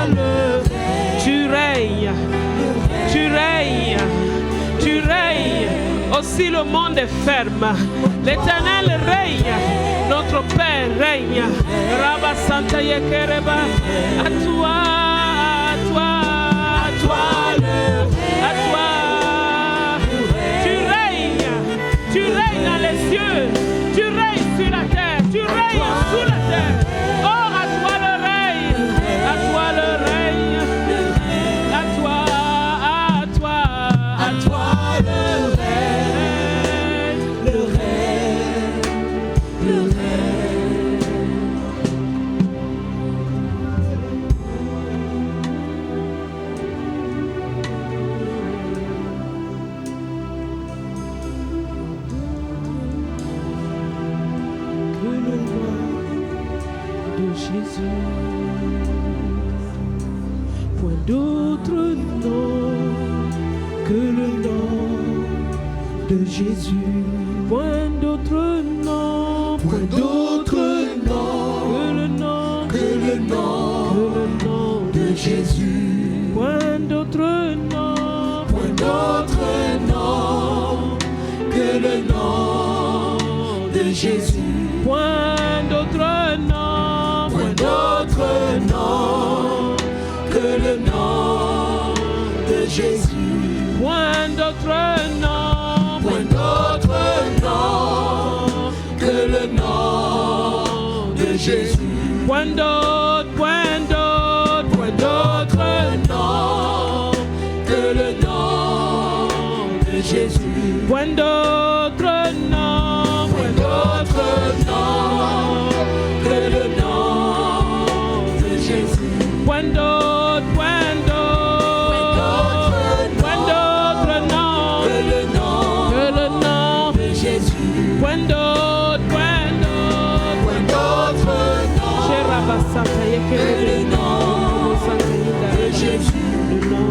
le règne. Tu règnes, tu règnes, tu règnes. Aussi le monde est ferme. L'Éternel règne, notre Père règne. Rabba Santa Yekereba, à toi le règne. À toi, tu règnes dans les cieux, tu règnes sur la terre, tu règnes sous la terre. Oh, à toi le règne, à toi le règne, à toi le règne, le règne, le règne. Que le nom de Jésus, point d'autre nom que le nom de Jésus, point d'autre nom, point d'autre nom que le nom de Jésus, point d'autre nom que le nom de Jésus, point d'autre nom que le nom de Jésus, point d'autre nom que le nom de Jésus, point d'autre nom que le nom de Jésus, point d'autre nom que le nom de Jésus, point d'autre nom que le nom de Jésus, point d'autre nom chez Rabasanta Yekerebe, le nom de Jésus, le nom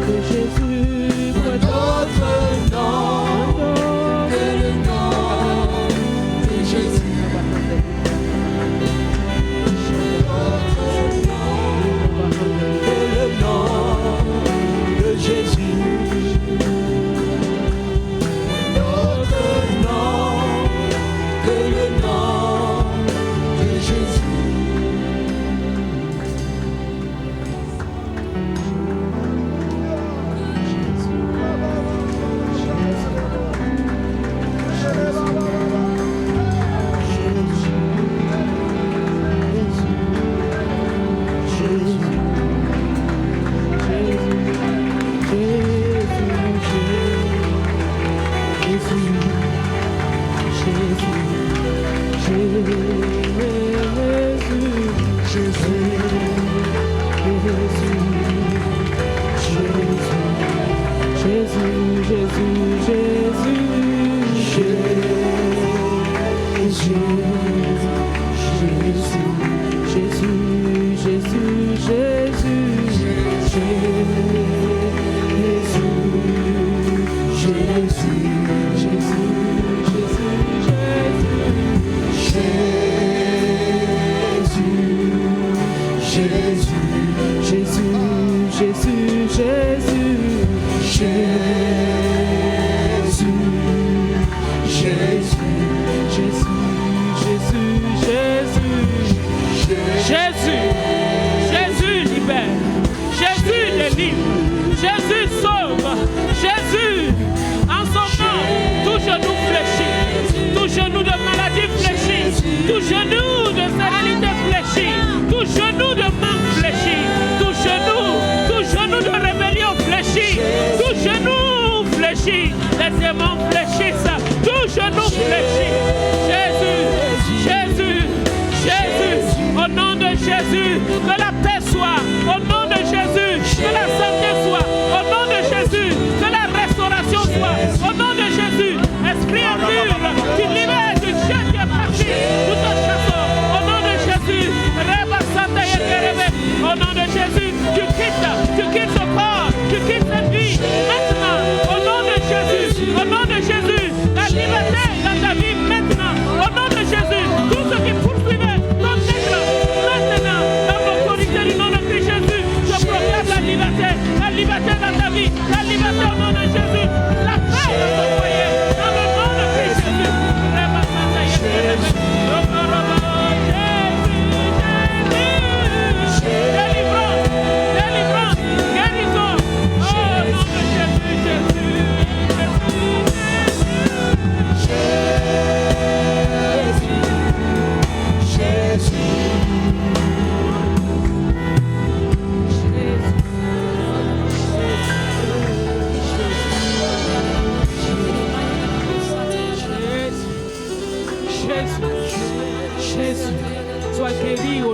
de Jésus, point d'autre nom que le nom de Jésus. Jésus, tout ce qui poursuivait ton être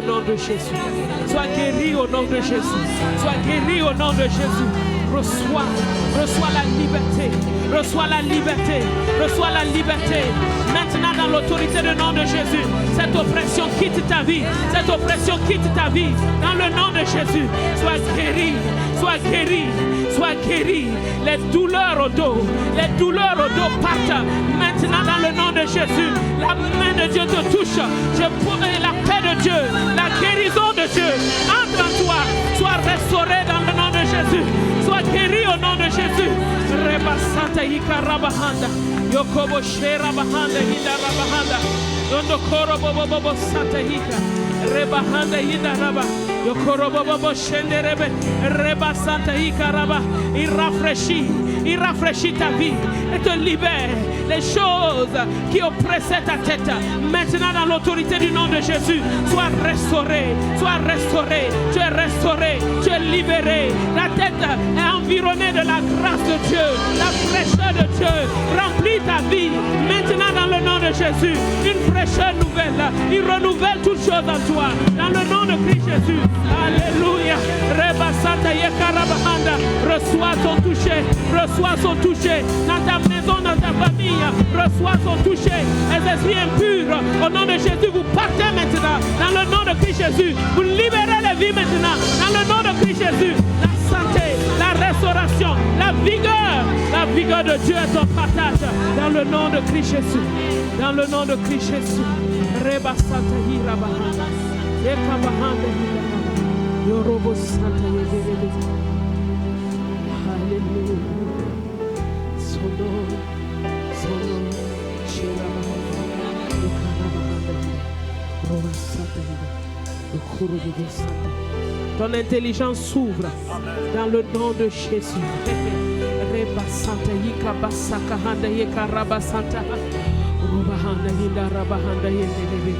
au nom de Jésus. Sois guéri au nom de Jésus. Sois guéri au nom de Jésus. Reçois la liberté. Reçois la liberté. Reçois la liberté. Maintenant, dans l'autorité du nom de Jésus, cette oppression quitte ta vie. Cette oppression quitte ta vie. Dans le nom de Jésus, sois guéri. Sois guéri. Sois guéri. Les douleurs au dos partent. Maintenant, dans le nom de Jésus, la main de Dieu te touche. Je pourrai la paix de Dieu, la guérison de Dieu entre en toi. Sois restauré dans le nom de Jésus. Sois guéri au nom de Jésus. Reba Santa Ika Rabahanda. Yokobo Shera Bahanda Hida Rabahanda. Dondo Koro Bobo Santa Ika. Rebahanda Hida Raba. Yokoro Bobo Shende Rebe. Reba Santa Ika Raba. Il rafraîchit ta vie et te libère les choses qui oppressaient ta tête. Maintenant, dans l'autorité du nom de Jésus, sois restauré. Tu es restauré, tu es libéré. La tête est environnée de la grâce de Dieu, la fraîcheur de Dieu remplit ta vie. Maintenant, dans le nom de Jésus, une fraîcheur nouvelle. Il renouvelle toutes choses en toi. Dans le nom de Christ Jésus. Alléluia. Reçois son toucher. Reçois son toucher dans ta maison, dans ta famille. Reçois son toucher. Les esprits impurs, au nom de Jésus, vous partez maintenant. Dans le nom de Christ Jésus, vous libérez les vies maintenant. Dans le nom de Christ Jésus, la santé, la restauration, la vigueur de Dieu est ton partage. Dans le nom de Christ Jésus. Dans le nom de Christ Jésus. Reba Santa Hira Bahanda. Eka Bahanda Hira. Yorobo Santa Hira. Alléluia. Son nom, Shira Bahanda. Eka Bahanda. Roba Santa Hira. Okoro Bobo Santa. Ton intelligence s'ouvre dans le nom de Jésus. Reba Santa Yika Basaka Handa Yeka Raba Santa. Roba Handa Hinda Raba Handa Yendelebe.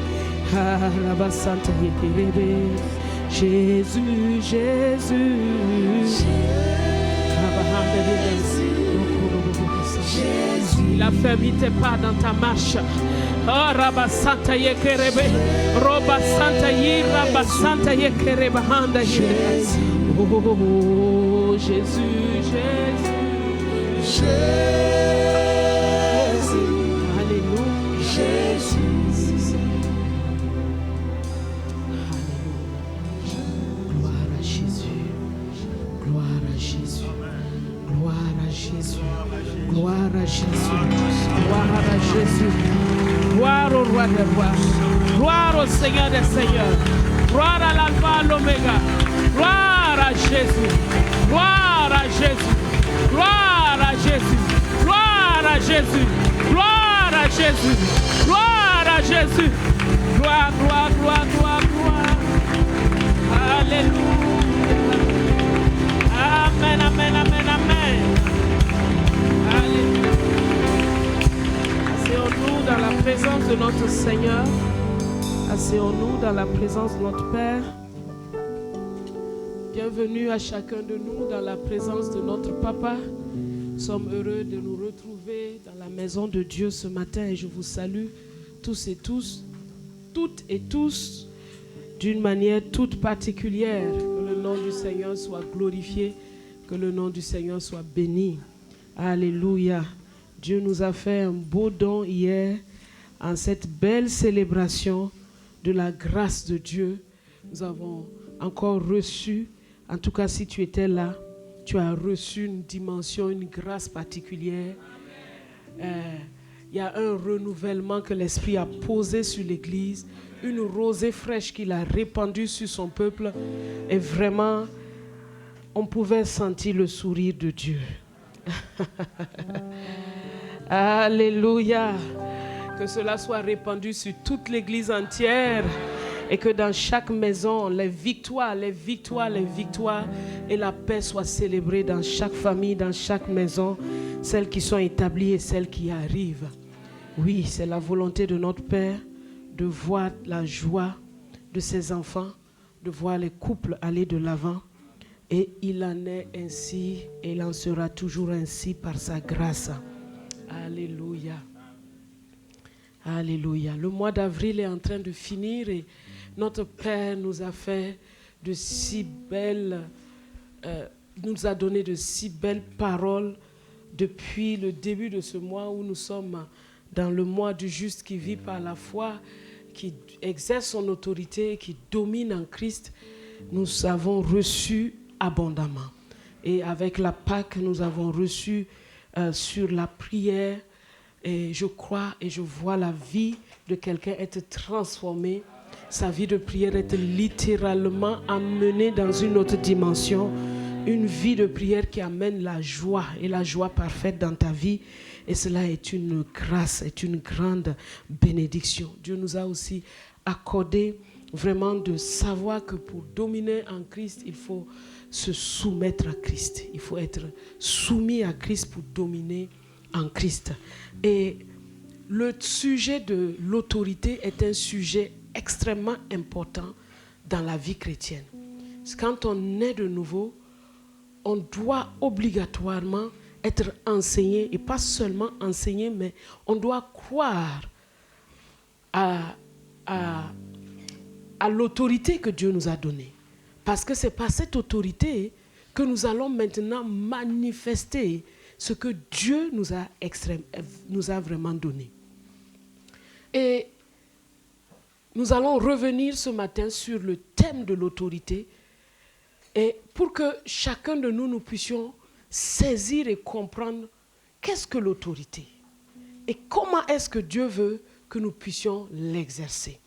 Raba Santa Yekelebe. Jésus, Jésus. Raba Handa Jésus. Il a fermé tes pas dans ta marche. Oh, Rabba Santa Yekerebe, Roba Santa Yi, Rabba Santa Yekerebe, Handa Jésus. Oh, Jésus, Jésus, Jésus. Alléluia, Jésus. Alléluia. Gloire à Jésus. Gloire à Jésus. Gloire à Jésus. Gloire à Jésus. Gloire à Jésus. Gloire au roi des rois. Gloire au Seigneur des seigneurs. Gloire à l'alpha, à l'oméga. Gloire à Jésus. Gloire à Jésus. Gloire à Jésus. Gloire à Jésus. Gloire à Jésus. Gloire à Jésus. Gloire, gloire, gloire, gloire, gloire. Alléluia. Amen, amen, amen, amen. Alléluia. Asseyons-nous dans la présence de notre Seigneur. Asseyons-nous dans la présence de notre Père. Bienvenue à chacun de nous dans la présence de notre Papa. Nous sommes heureux de nous retrouver dans la maison de Dieu ce matin et je vous salue tous et tous, toutes et tous, d'une manière toute particulière. Que le nom du Seigneur soit glorifié, que le nom du Seigneur soit béni. Alléluia. Dieu nous a fait un beau don hier en cette belle célébration de la grâce de Dieu. Nous avons encore reçu, en tout cas si tu étais là, tu as reçu une dimension, une grâce particulière. Il y a un renouvellement que l'Esprit a posé sur l'Église, une rosée fraîche qu'il a répandue sur son peuple et vraiment, on pouvait sentir le sourire de Dieu. Alléluia. Que cela soit répandu sur toute l'Église entière et que dans chaque maison, les victoires et la paix soient célébrées dans chaque famille, dans chaque maison, celles qui sont établies et celles qui arrivent. Oui, c'est la volonté de notre Père de voir la joie de ses enfants, de voir les couples aller de l'avant. Et il en est ainsi et il en sera toujours ainsi par sa grâce. Alléluia. Alléluia. Le mois d'avril est en train de finir et Notre Père nous a fait de si belles, nous a donné de si belles paroles depuis le début de ce mois où nous sommes dans le mois du juste qui vit par la foi, qui exerce son autorité, qui domine en Christ. Nous avons reçu abondamment. Et avec la Pâque, nous avons reçu sur la prière. Et je crois et je vois la vie de quelqu'un être transformée. Sa vie de prière être littéralement amenée dans une autre dimension. Une vie de prière qui amène la joie et la joie parfaite dans ta vie. Et cela est une grâce, est une grande bénédiction. Dieu nous a aussi accordé vraiment de savoir que pour dominer en Christ, il faut se soumettre à Christ. Il faut être soumis à Christ pour dominer en Christ. Et le sujet de l'autorité est un sujet extrêmement important dans la vie chrétienne. Quand on est de nouveau, on doit obligatoirement être enseigné, et pas seulement enseigné, mais on doit croire à l'autorité que Dieu nous a donnée. Parce que c'est par cette autorité que nous allons maintenant manifester ce que Dieu nous a vraiment donné. Et nous allons revenir ce matin sur le thème de l'autorité, et pour que chacun de nous puissions saisir et comprendre qu'est-ce que l'autorité et comment est-ce que Dieu veut que nous puissions l'exercer.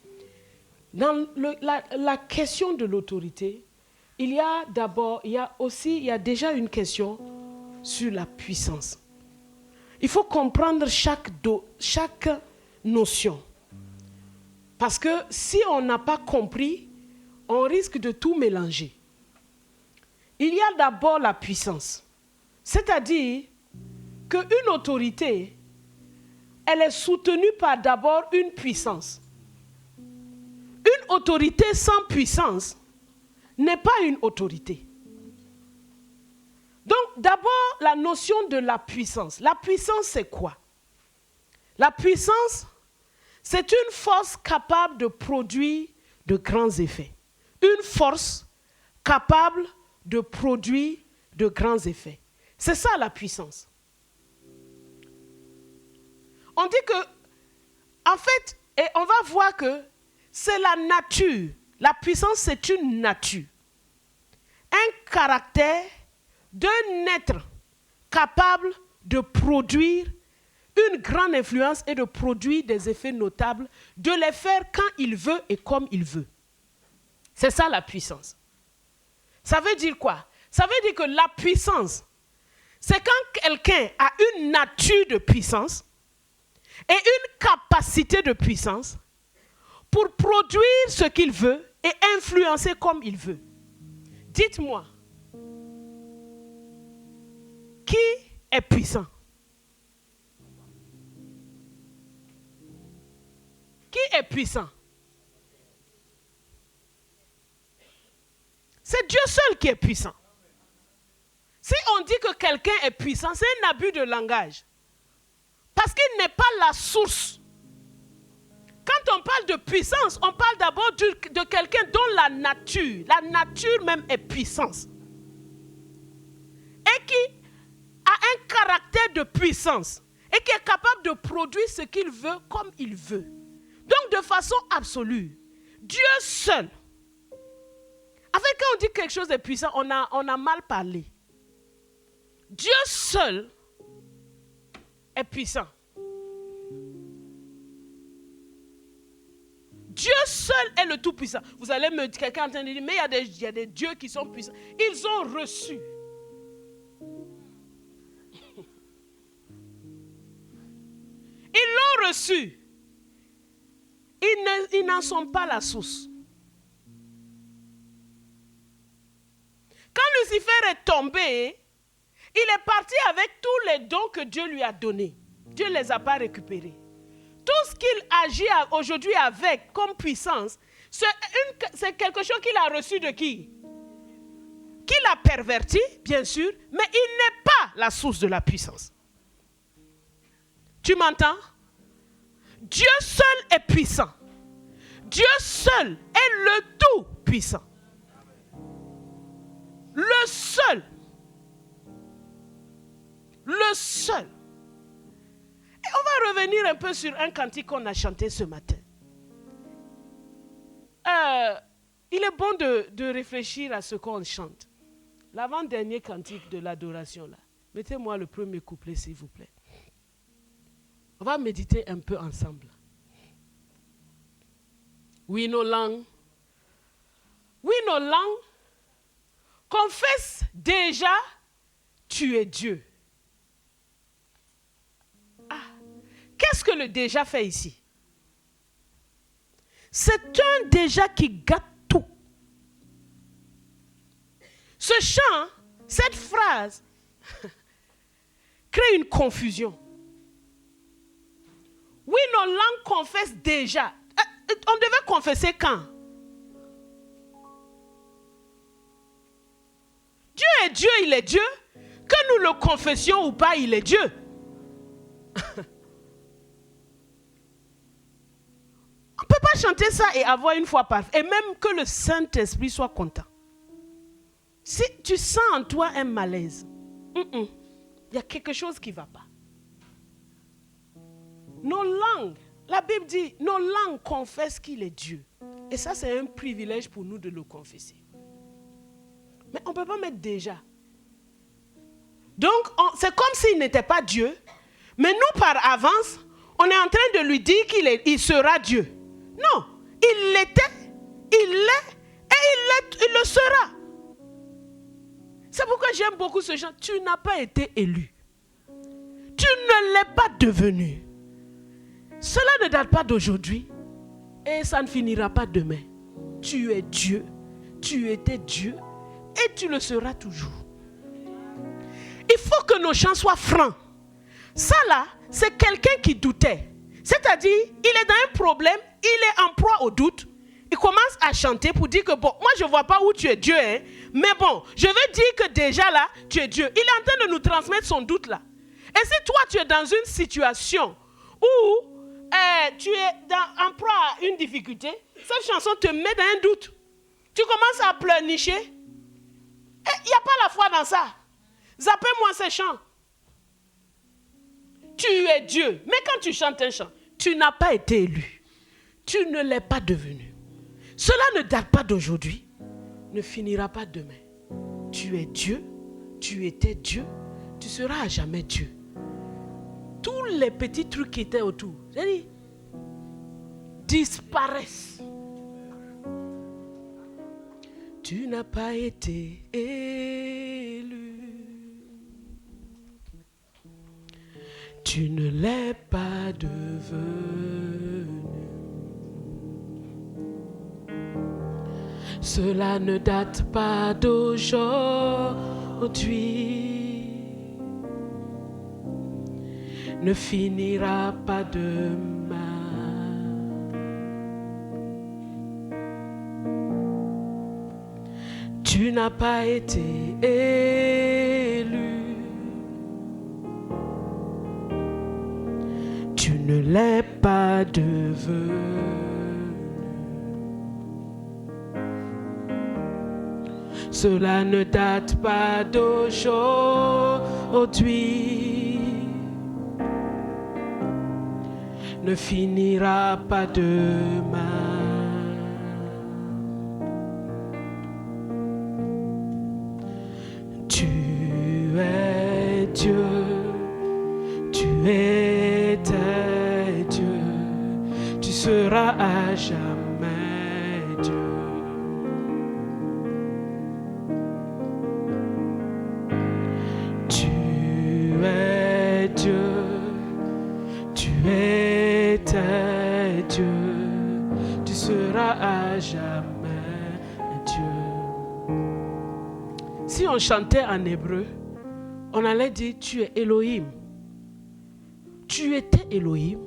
Dans la question de l'autorité, il y a déjà une question sur la puissance. Il faut comprendre chaque notion. Parce que si on n'a pas compris, on risque de tout mélanger. Il y a d'abord la puissance. C'est-à-dire qu'une autorité, elle est soutenue par d'abord une puissance. Une autorité sans puissance n'est pas une autorité. Donc, d'abord, la notion de la puissance. La puissance, c'est quoi? La puissance, c'est une force capable de produire de grands effets. Une force capable de produire de grands effets. C'est ça la puissance. On dit que, en fait, et on va voir que c'est la nature. La puissance, c'est une nature. Un caractère d'un être capable de produire une grande influence et de produire des effets notables, de les faire quand il veut et comme il veut. C'est ça la puissance. Ça veut dire quoi? Ça veut dire que la puissance, c'est quand quelqu'un a une nature de puissance et une capacité de puissance pour produire ce qu'il veut et influencer comme il veut. Dites-moi, qui est puissant? Qui est puissant? C'est Dieu seul qui est puissant. Si on dit que quelqu'un est puissant, c'est un abus de langage. Parce qu'il n'est pas la source. Quand on parle de puissance, on parle d'abord de quelqu'un dont la nature même est puissance. Et qui a un caractère de puissance. Et qui est capable de produire ce qu'il veut comme il veut. Donc de façon absolue, Dieu seul. En fait, quand on dit quelque chose de puissant, on a mal parlé. Dieu seul est puissant. Dieu seul est le tout-puissant. Vous allez me dire, quelqu'un est en train de dire, mais il y a des dieux qui sont puissants. Ils ont reçu. Ils l'ont reçu. Ils n'en sont pas la source. Quand Lucifer est tombé, il est parti avec tous les dons que Dieu lui a donnés. Dieu ne les a pas récupérés. Tout ce qu'il agit aujourd'hui avec comme puissance, c'est quelque chose qu'il a reçu de qui? Qu'il a perverti, bien sûr, mais il n'est pas la source de la puissance. Tu m'entends? Dieu seul est puissant. Dieu seul est le Tout-Puissant. Le seul. Le seul. Et on va revenir un peu sur un cantique qu'on a chanté ce matin. Il est bon de réfléchir à ce qu'on chante. L'avant-dernier cantique de l'adoration là. Mettez-moi le premier couplet s'il vous plaît. On va méditer un peu ensemble. We no long confesse déjà tu es Dieu. Ah, qu'est-ce que le déjà fait ici? C'est un déjà qui gâte tout. Ce chant, cette phrase, crée une confusion. Oui, nos langues confessent déjà. On devait confesser quand? Dieu est Dieu, il est Dieu. Que nous le confessions ou pas, il est Dieu. On ne peut pas chanter ça et avoir une foi parfaite. Et même que le Saint-Esprit soit content. Si tu sens en toi un malaise, il y a quelque chose qui ne va pas. Nos langues, la Bible dit, nos langues confessent qu'il est Dieu. Et ça, c'est un privilège pour nous de le confesser. Mais on ne peut pas mettre déjà. Donc, c'est comme s'il n'était pas Dieu. Mais nous, par avance, on est en train de lui dire qu'il sera Dieu. Non, il l'était, il l'est et il le sera. C'est pourquoi j'aime beaucoup ce chant. Tu n'as pas été élu. Tu ne l'es pas devenu. Cela ne date pas d'aujourd'hui et ça ne finira pas demain. Tu es Dieu, tu étais Dieu et tu le seras toujours. Il faut que nos chants soient francs. Ça là, c'est quelqu'un qui doutait. C'est-à-dire, il est dans un problème, il est en proie au doute. Il commence à chanter pour dire que bon, moi je ne vois pas où tu es Dieu, hein, mais bon, je veux dire que déjà là, tu es Dieu. Il est en train de nous transmettre son doute là. Et si toi tu es dans une situation où tu es en proie à une difficulté, cette chanson te met dans un doute. Tu commences à pleurnicher. Il n'y a pas la foi dans ça. Zappez-moi ces chants. Tu es Dieu. Mais quand tu chantes un chant, tu n'as pas été élu. Tu ne l'es pas devenu. Cela ne date pas d'aujourd'hui, ne finira pas demain. Tu es Dieu, tu étais Dieu, tu seras à jamais Dieu. Tous les petits trucs qui étaient autour, c'est-à-dire, disparaissent. Tu n'as pas été élu. Tu ne l'es pas devenu. Cela ne date pas d'aujourd'hui. Ne finira pas demain. Tu n'as pas été élu. Tu ne l'es pas devenu. Cela ne date pas d'aujourd'hui. Ne finira pas demain. Tu es Dieu, tu étais Dieu, tu seras à jamais Dieu. Tu es Dieu, tu étais Dieu, tu seras à jamais Dieu. Si on chantait en hébreu, on allait dire tu es Elohim. Tu étais Elohim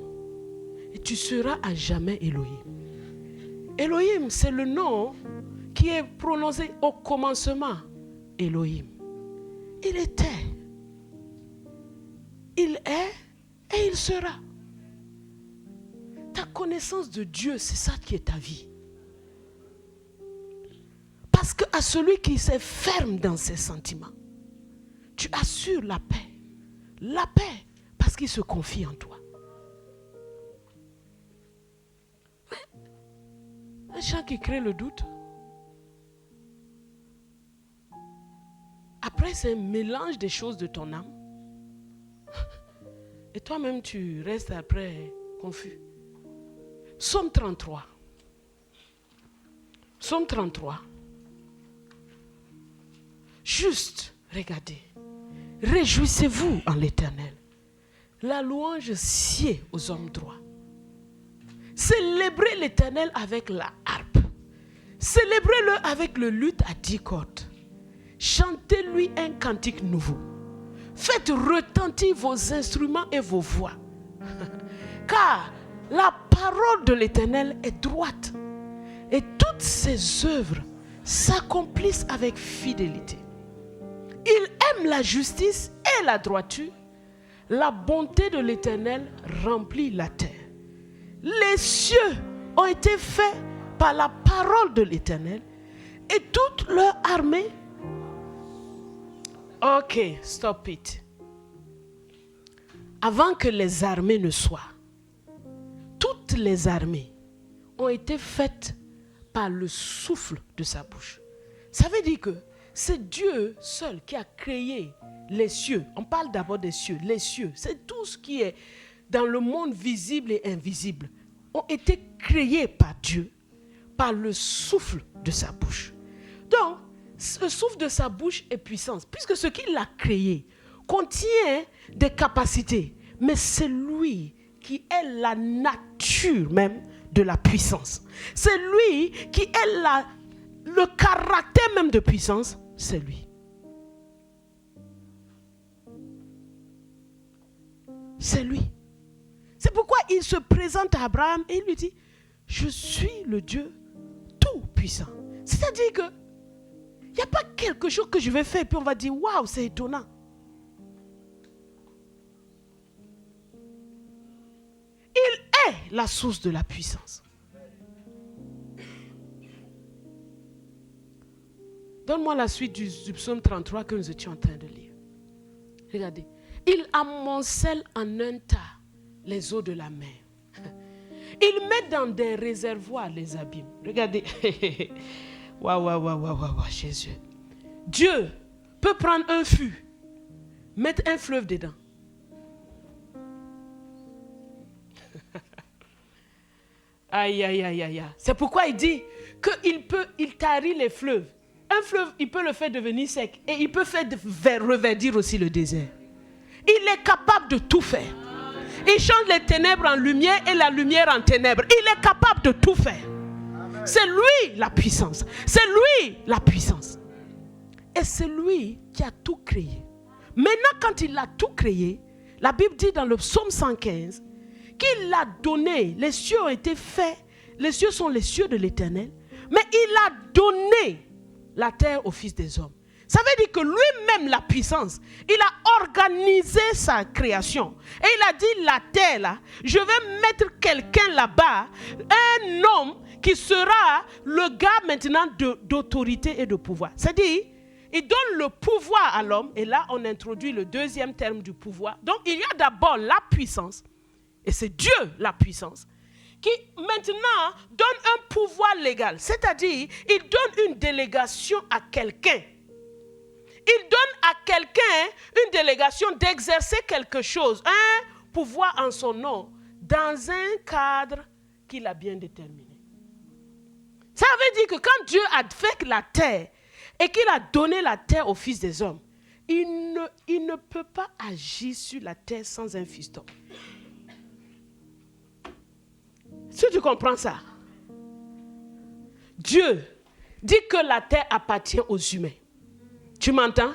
et tu seras à jamais Elohim. Elohim, c'est le nom qui est prononcé au commencement. Elohim. Il était, il est et il sera. ta connaissance de Dieu, c'est ça qui est ta vie. Parce qu'à celui qui est ferme dans ses sentiments, tu assures la paix. La paix, parce qu'il se confie en toi. Un chant qui crée le doute. Après, c'est un mélange des choses de ton âme. Et toi-même, tu restes après confus. Psaume 33. Psaume 33. Juste, regardez. Réjouissez-vous en l'Éternel. La louange sied aux hommes droits. Célébrez l'Éternel avec la harpe. Célébrez-le avec le luth à 10 cordes. Chantez-lui un cantique nouveau. Faites retentir vos instruments et vos voix. Car la parole de l'Éternel est droite. Et toutes ses œuvres s'accomplissent avec fidélité. Il aime la justice et la droiture. La bonté de l'Éternel remplit la terre. Les cieux ont été faits par la parole de l'Éternel et toute leur armée. Ok, stop it. Avant que les armées ne soient, toutes les armées ont été faites par le souffle de sa bouche. Ça veut dire que c'est Dieu seul qui a créé les cieux. On parle d'abord des cieux. Les cieux, c'est tout ce qui est dans le monde visible et invisible, ont été créés par Dieu, par le souffle de sa bouche. Donc, ce souffle de sa bouche est puissance, puisque ce qu'il a créé contient des capacités, mais c'est lui qui est la nature même de la puissance. C'est lui qui est le caractère même de puissance, c'est lui. C'est lui. C'est pourquoi il se présente à Abraham et il lui dit, je suis le Dieu tout-puissant. C'est-à-dire que il n'y a pas quelque chose que je vais faire et puis on va dire, waouh, c'est étonnant. Il est la source de la puissance. Donne-moi la suite du psaume 33 que nous étions en train de lire. Regardez. Il amoncelle en un tas les eaux de la mer. Il met dans des réservoirs les abîmes. Regardez. Waouh, Jésus. Dieu peut prendre un fût, mettre un fleuve dedans. Aïe. C'est pourquoi il dit qu'il tarit les fleuves. Un fleuve, il peut le faire devenir sec et il peut faire reverdir aussi le désert. Il est capable de tout faire. Il change les ténèbres en lumière et la lumière en ténèbres. Il est capable de tout faire. C'est lui la puissance. C'est lui la puissance. Et c'est lui qui a tout créé. Maintenant, quand il a tout créé, la Bible dit dans le psaume 115 qu'il a donné, les cieux ont été faits, les cieux sont les cieux de l'Éternel, mais il a donné la terre au Fils des hommes. Ça veut dire que lui-même, la puissance, il a organisé sa création. Et il a dit, la terre là, je vais mettre quelqu'un là-bas, un homme qui sera le gars maintenant d'autorité et de pouvoir. C'est-à-dire, il donne le pouvoir à l'homme, et là on introduit le deuxième terme du pouvoir. Donc il y a d'abord la puissance, et c'est Dieu la puissance, qui maintenant donne un pouvoir légal. C'est-à-dire, il donne une délégation à quelqu'un. Il donne à quelqu'un une délégation d'exercer quelque chose, un pouvoir en son nom, dans un cadre qu'il a bien déterminé. Ça veut dire que quand Dieu a fait la terre et qu'il a donné la terre au Fils des hommes, il ne peut pas agir sur la terre sans un fiston. Si tu comprends ça, Dieu dit que la terre appartient aux humains. Tu m'entends?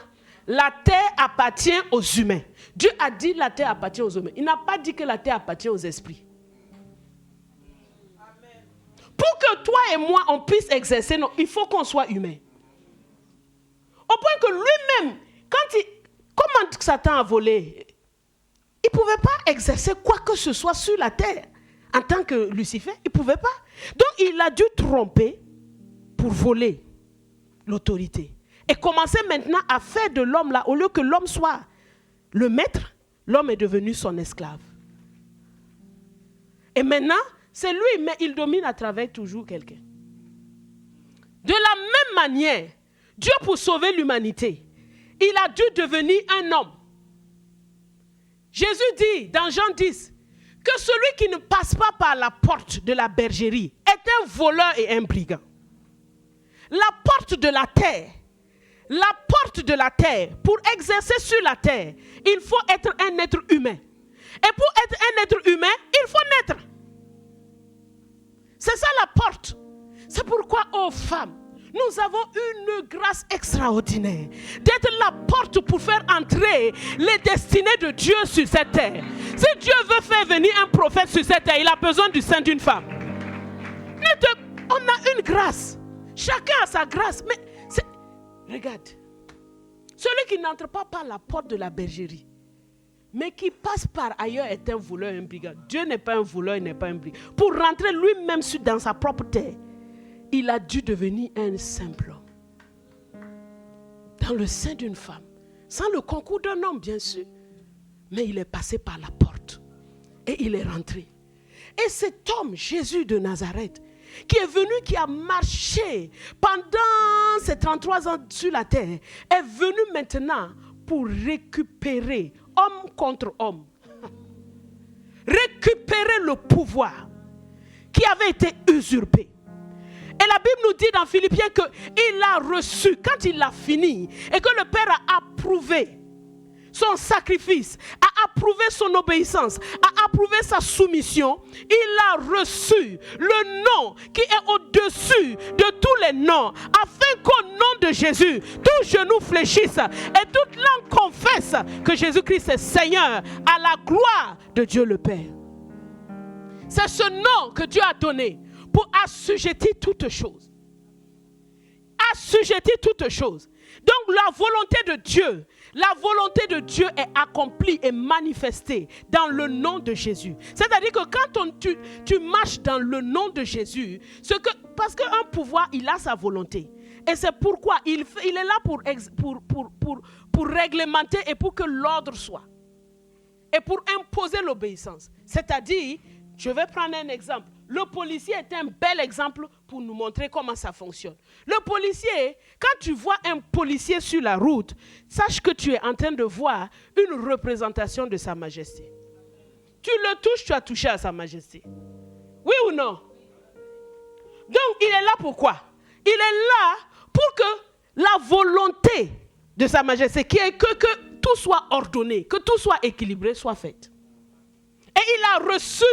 La terre appartient aux humains. Dieu a dit la terre appartient aux humains. Il n'a pas dit que la terre appartient aux esprits. Amen. Pour que toi et moi, on puisse exercer, il faut qu'on soit humain. Au point que lui-même, comment Satan a volé, il ne pouvait pas exercer quoi que ce soit sur la terre en tant que Lucifer, il ne pouvait pas. Donc il a dû tromper pour voler l'autorité. Et commencer maintenant à faire de l'homme là, au lieu que l'homme soit le maître, l'homme est devenu son esclave. Et maintenant, c'est lui, mais il domine à travers toujours quelqu'un. De la même manière, Dieu pour sauver l'humanité, il a dû devenir un homme. Jésus dit dans Jean 10 que celui qui ne passe pas par la porte de la bergerie est un voleur et un brigand. La porte de la terre, pour exercer sur la terre, il faut être un être humain. Et pour être un être humain, il faut naître. C'est ça la porte. C'est pourquoi, ô femmes, nous avons une grâce extraordinaire d'être la porte pour faire entrer les destinées de Dieu sur cette terre. Si Dieu veut faire venir un prophète sur cette terre, il a besoin du sein d'une femme. On a une grâce. Chacun a sa grâce. Mais regarde. Celui qui n'entre pas par la porte de la bergerie, mais qui passe par ailleurs est un voleur et un brigand. Dieu n'est pas un voleur, il n'est pas un brigand. Pour rentrer lui-même dans sa propre terre, il a dû devenir un simple homme. Dans le sein d'une femme. Sans le concours d'un homme, bien sûr. Mais il est passé par la porte. Et il est rentré. Et cet homme, Jésus de Nazareth, qui est venu, qui a marché pendant ces 33 ans sur la terre, est venu maintenant pour récupérer, homme contre homme, récupérer le pouvoir qui avait été usurpé. Et la Bible nous dit dans Philippiens qu'il a reçu, quand il a fini, et que le Père a approuvé son sacrifice, a approuvé son obéissance, a approuvé sa soumission, il a reçu le nom qui est au-dessus de tous les noms, afin qu'au nom de Jésus, tout genou fléchisse et toute langue confesse que Jésus-Christ est Seigneur, à la gloire de Dieu le Père. C'est ce nom que Dieu a donné pour assujettir toutes choses. Assujettir toutes choses. Donc la volonté de Dieu est accomplie et manifestée dans le nom de Jésus. C'est-à-dire que quand tu marches dans le nom de Jésus, parce qu'un pouvoir, il a sa volonté. Et c'est pourquoi il est là pour réglementer et pour que l'ordre soit. Et pour imposer l'obéissance. C'est-à-dire, je vais prendre un exemple. Le policier est un bel exemple pour nous montrer comment ça fonctionne. Le policier, quand tu vois un policier sur la route, sache que tu es en train de voir une représentation de Sa Majesté. Tu le touches, tu as touché à Sa Majesté. Oui ou non? Donc, il est là pourquoi? Il est là pour que la volonté de Sa Majesté, qui est que tout soit ordonné, que tout soit équilibré, soit faite. Et il a reçu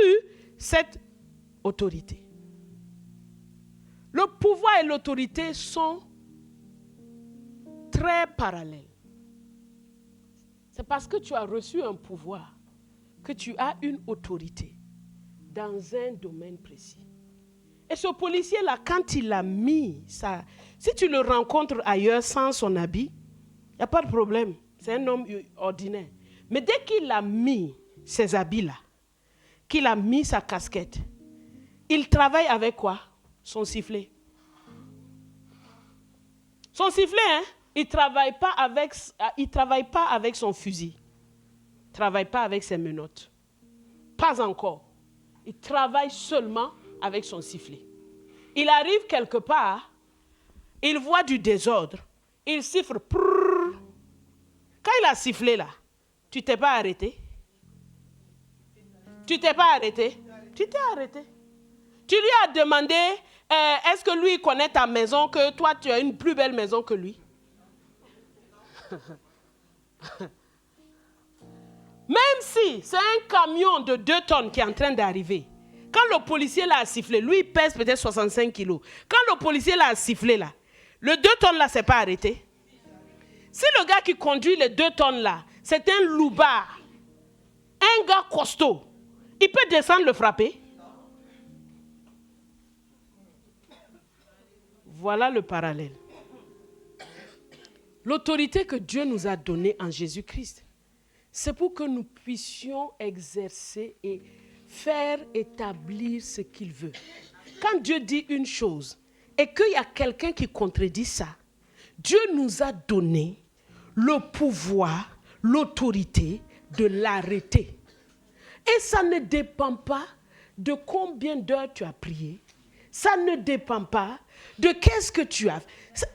cette autorité. Le pouvoir et l'autorité sont très parallèles. C'est parce que tu as reçu un pouvoir que tu as une autorité dans un domaine précis. Et ce policier-là, quand il a mis ça, si tu le rencontres ailleurs sans son habit, il n'y a pas de problème. C'est un homme ordinaire. Mais dès qu'il a mis ses habits-là, qu'il a mis sa casquette, il travaille avec quoi? Son sifflet. Son sifflet, hein? Il ne travaille pas avec son fusil. Il ne travaille pas avec ses menottes. Pas encore. Il travaille seulement avec son sifflet. Il arrive quelque part, il voit du désordre, il siffle. Prrr. Quand il a sifflé là, tu ne t'es pas arrêté? Tu t'es pas arrêté? Tu t'es arrêté. Tu lui as demandé, est-ce que lui connaît ta maison, que toi tu as une plus belle maison que lui? Même si c'est un camion de 2 tonnes qui est en train d'arriver, quand le policier l'a sifflé, lui il pèse peut-être 65 kilos. Quand le policier l'a sifflé là, le 2 tonnes là s'est pas arrêté. Si le gars qui conduit les 2 tonnes là, c'est un loupard, un gars costaud, il peut descendre le frapper. Voilà le parallèle. L'autorité que Dieu nous a donnée en Jésus-Christ, c'est pour que nous puissions exercer et faire établir ce qu'il veut. Quand Dieu dit une chose et qu'il y a quelqu'un qui contredit ça, Dieu nous a donné le pouvoir, l'autorité de l'arrêter. Et ça ne dépend pas de combien d'heures tu as prié. Ça ne dépend pas de qu'est-ce que tu as.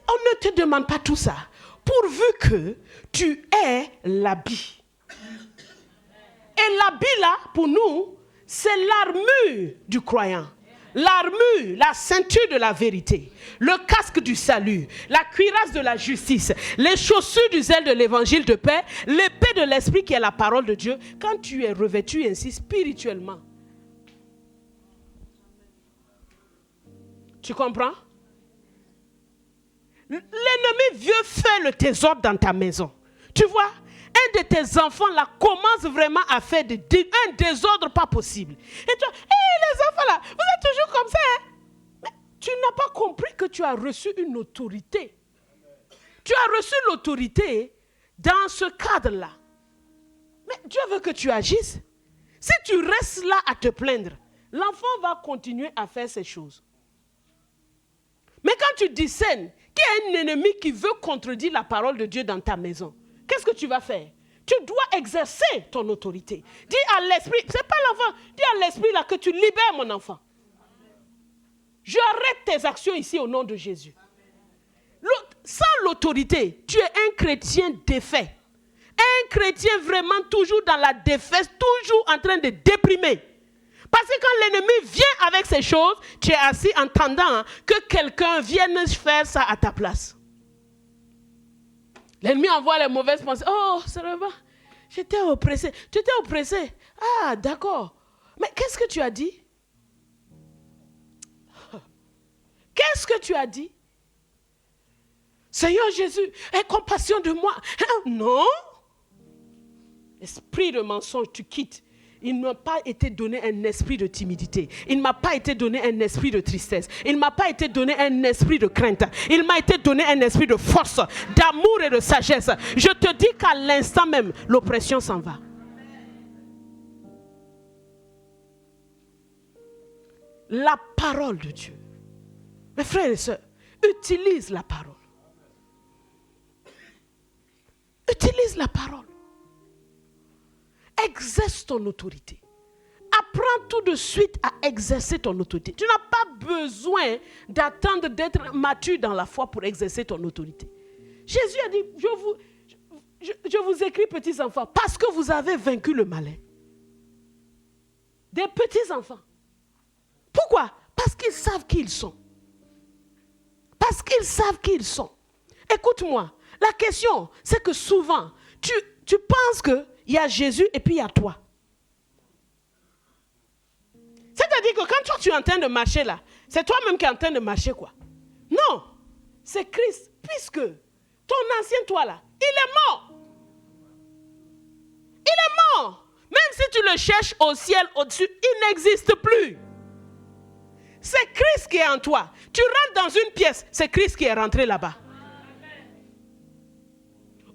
On ne te demande pas tout ça. Pourvu que tu aies l'habit. Et l'habit là, pour nous, c'est l'armure du croyant. L'armure, la ceinture de la vérité, le casque du salut, la cuirasse de la justice, les chaussures du zèle de l'évangile de paix, l'épée de l'esprit qui est la parole de Dieu. Quand tu es revêtu ainsi spirituellement, tu comprends? L'ennemi veut faire le désordre dans ta maison. Tu vois, un de tes enfants là commence vraiment à faire un désordre pas possible. Et toi, les enfants là, vous êtes toujours comme ça. Hein? Mais tu n'as pas compris que tu as reçu une autorité. Tu as reçu l'autorité dans ce cadre-là. Mais Dieu veut que tu agisses. Si tu restes là à te plaindre, l'enfant va continuer à faire ces choses. Mais quand tu discernes qu'il y a un ennemi qui veut contredire la parole de Dieu dans ta maison, qu'est-ce que tu vas faire? Tu dois exercer ton autorité. Dis à l'esprit, c'est pas l'enfant, dis à l'esprit là que tu libères mon enfant. Je arrête tes actions ici au nom de Jésus. Sans l'autorité, tu es un chrétien défait. Un chrétien vraiment toujours dans la défaite, toujours en train de déprimer. Parce que quand l'ennemi vient avec ces choses, tu es assis en attendant que quelqu'un vienne faire ça à ta place. L'ennemi envoie les mauvaises pensées. Oh, ça va. J'étais oppressé. Tu étais oppressé. Ah, d'accord. Mais qu'est-ce que tu as dit? Qu'est-ce que tu as dit? Seigneur Jésus, aie compassion de moi. Non. Esprit de mensonge, tu quittes. Il ne m'a pas été donné un esprit de timidité. Il ne m'a pas été donné un esprit de tristesse. Il ne m'a pas été donné un esprit de crainte. Il m'a été donné un esprit de force, d'amour et de sagesse. Je te dis qu'à l'instant même, l'oppression s'en va. La parole de Dieu. Mes frères et sœurs, utilise la parole. Utilise la parole. Exerce ton autorité. Apprends tout de suite à exercer ton autorité. Tu n'as pas besoin d'attendre d'être mature dans la foi pour exercer ton autorité. Jésus a dit, je vous écris petits enfants parce que vous avez vaincu le malin. Des petits enfants. Pourquoi? Parce qu'ils savent qui ils sont. Parce qu'ils savent qui ils sont. Écoute-moi, la question, c'est que souvent, tu penses qu'il y a Jésus et puis il y a toi. C'est-à-dire que quand toi tu es en train de marcher là, c'est toi-même qui es en train de marcher quoi. Non, c'est Christ, puisque ton ancien toi là, il est mort. Il est mort. Même si tu le cherches au ciel, au-dessus, il n'existe plus. C'est Christ qui est en toi. Tu rentres dans une pièce, c'est Christ qui est rentré là-bas.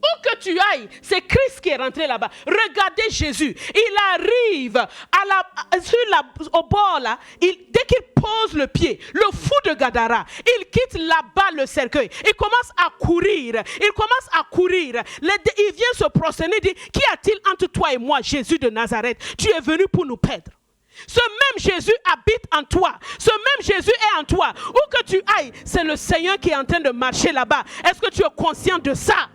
Où que tu ailles, c'est Christ qui est rentré là-bas. Regardez Jésus. Il arrive au bord là. Dès qu'il pose le pied, le fou de Gadara, il quitte là-bas le cercueil. Il commence à courir. Il vient se prosterner et dit, qu'y a-t-il entre toi et moi, Jésus de Nazareth? Tu es venu pour nous perdre. Ce même Jésus habite en toi. Ce même Jésus est en toi. Où que tu ailles, c'est le Seigneur qui est en train de marcher là-bas. Est-ce que tu es conscient de ça?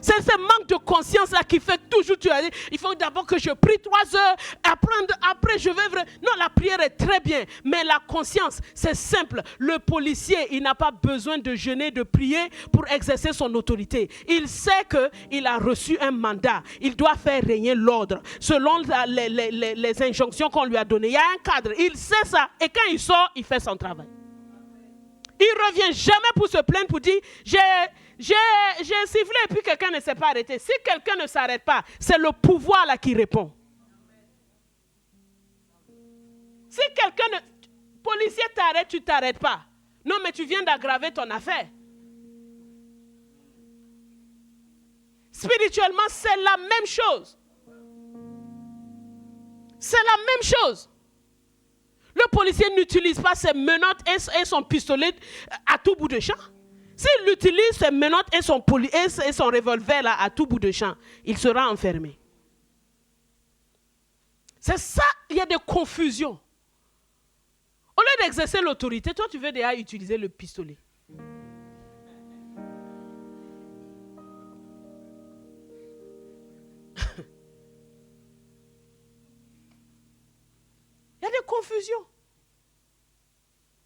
C'est ce manque de conscience-là qui fait que toujours tu as dit, il faut d'abord que je prie 3 heures, après je vais... Non, la prière est très bien, mais la conscience, c'est simple. Le policier, il n'a pas besoin de jeûner, de prier pour exercer son autorité. Il sait qu'il a reçu un mandat. Il doit faire régner l'ordre selon les injonctions qu'on lui a données. Il y a un cadre, il sait ça. Et quand il sort, il fait son travail. Il ne revient jamais pour se plaindre, pour dire, j'ai sifflé et puis quelqu'un ne s'est pas arrêté. Si quelqu'un ne s'arrête pas, c'est le pouvoir là qui répond. Si quelqu'un, policier t'arrête, tu ne t'arrêtes pas. Non, mais tu viens d'aggraver ton affaire. Spirituellement, c'est la même chose. C'est la même chose. Le policier n'utilise pas ses menottes et son pistolet à tout bout de champ. S'il utilise ses menottes et son revolver là, à tout bout de champ, il sera enfermé. C'est ça, il y a des confusions. Au lieu d'exercer l'autorité, toi tu veux déjà utiliser le pistolet. Il y a des confusions.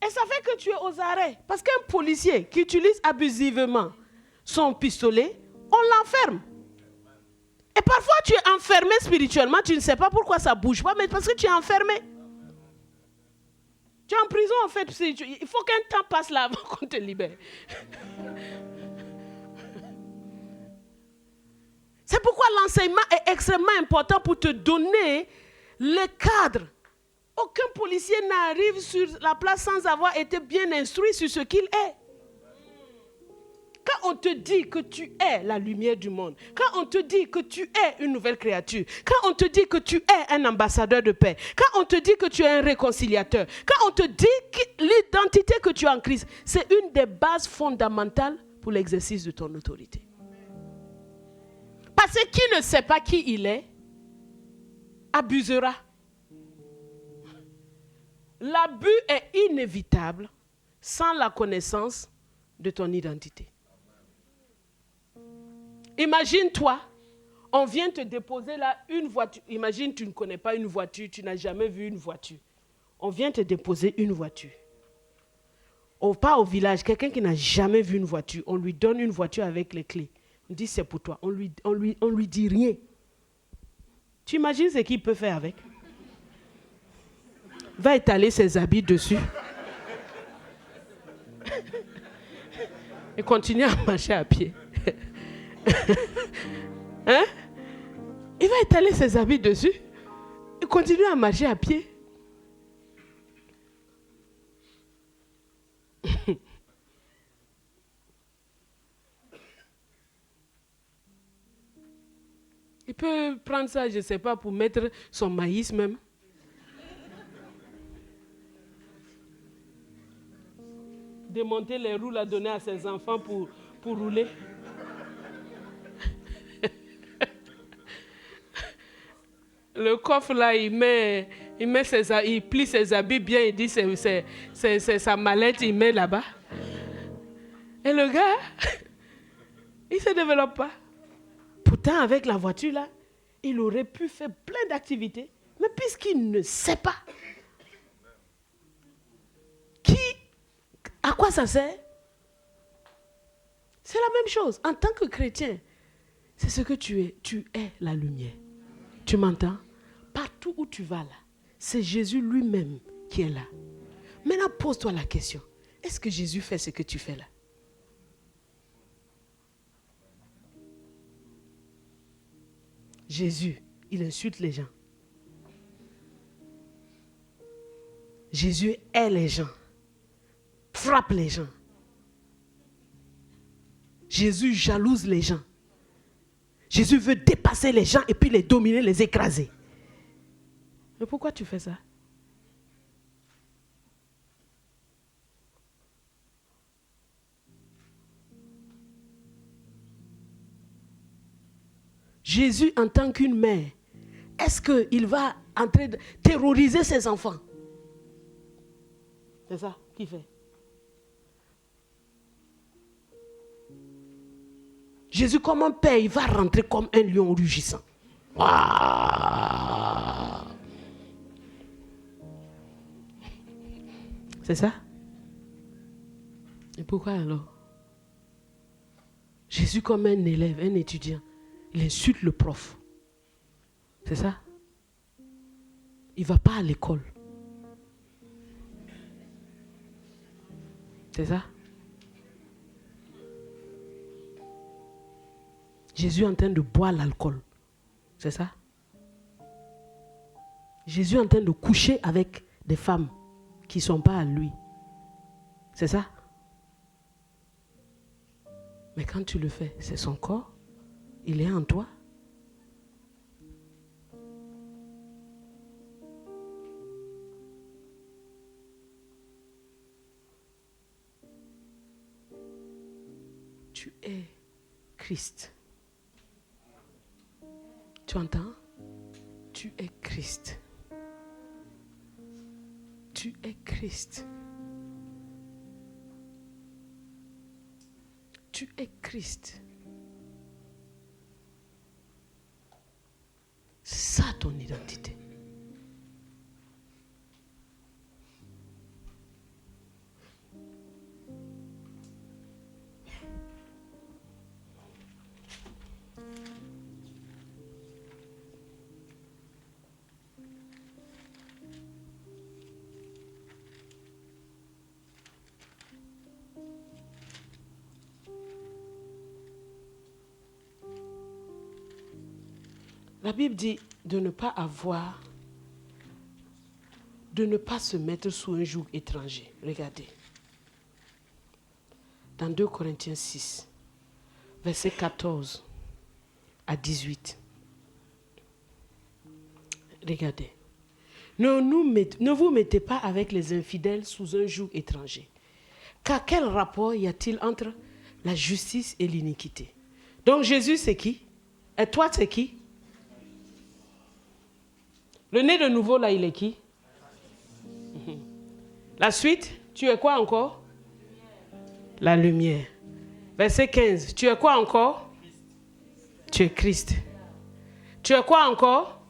Et ça fait que tu es aux arrêts. Parce qu'un policier qui utilise abusivement son pistolet, on l'enferme. Et parfois tu es enfermé spirituellement, tu ne sais pas pourquoi ça ne bouge pas, mais parce que tu es enfermé. Tu es en prison en fait. Il faut qu'un temps passe là avant qu'on te libère. C'est pourquoi l'enseignement est extrêmement important pour te donner le cadre. Aucun policier n'arrive sur la place sans avoir été bien instruit sur ce qu'il est. Quand on te dit que tu es la lumière du monde, quand on te dit que tu es une nouvelle créature, quand on te dit que tu es un ambassadeur de paix, quand on te dit que tu es un réconciliateur, quand on te dit que l'identité que tu as en Christ, c'est une des bases fondamentales pour l'exercice de ton autorité. Parce que qui ne sait pas qui il est, abusera. L'abus est inévitable sans la connaissance de ton identité. Imagine-toi, on vient te déposer là une voiture. Imagine, tu ne connais pas une voiture, tu n'as jamais vu une voiture. On vient te déposer une voiture. On part au village, quelqu'un qui n'a jamais vu une voiture, on lui donne une voiture avec les clés. On dit c'est pour toi, on lui dit rien. Tu imagines ce qu'il peut faire avec? Va étaler ses habits dessus. Et continue à marcher à pied. Hein? Il va étaler ses habits dessus. Et continue à marcher à pied. Il peut prendre ça, je ne sais pas, pour mettre son maïs même. Démonter les roues, la donner à ses enfants pour rouler. Le coffre là, il plie ses habits bien, il dit c'est sa mallette, il met là-bas. Et le gars, il ne se développe pas. Pourtant, avec la voiture là, il aurait pu faire plein d'activités. Mais puisqu'il ne sait pas, à quoi ça sert? C'est la même chose. En tant que chrétien, c'est ce que tu es. Tu es la lumière. Tu m'entends? Partout où tu vas là, c'est Jésus lui-même qui est là. Maintenant, pose-toi la question. Est-ce que Jésus fait ce que tu fais là? Jésus, il insulte les gens. Jésus hait les gens. Frappe les gens. Jésus jalouse les gens. Jésus veut dépasser les gens et puis les dominer, les écraser. Mais pourquoi tu fais ça? Jésus, en tant qu'une mère, est-ce qu'il va entrer de terroriser ses enfants? C'est ça qu'il fait. Jésus, comme un père, il va rentrer comme un lion rugissant. Waouh! C'est ça? Et pourquoi alors? Jésus, comme un élève, un étudiant, il insulte le prof. C'est ça? Il ne va pas à l'école. C'est ça? Jésus est en train de boire l'alcool. C'est ça? Jésus est en train de coucher avec des femmes qui ne sont pas à lui. C'est ça? Mais quand tu le fais, c'est son corps. Il est en toi. tu es Christ. Tu entends? Tu es Christ. Tu es Christ. Tu es Christ. C'est ça ton identité. La Bible dit de ne pas se mettre sous un joug étranger. Regardez. Dans 2 Corinthiens 6, versets 14 à 18. Regardez. Ne vous mettez pas avec les infidèles sous un joug étranger. Car quel rapport y a-t-il entre la justice et l'iniquité? Donc Jésus, c'est qui? Et toi, c'est qui? Le né de nouveau, là, il est qui? La suite, tu es quoi encore? La lumière. Verset 15, tu es quoi encore? Tu es Christ. Tu es quoi encore?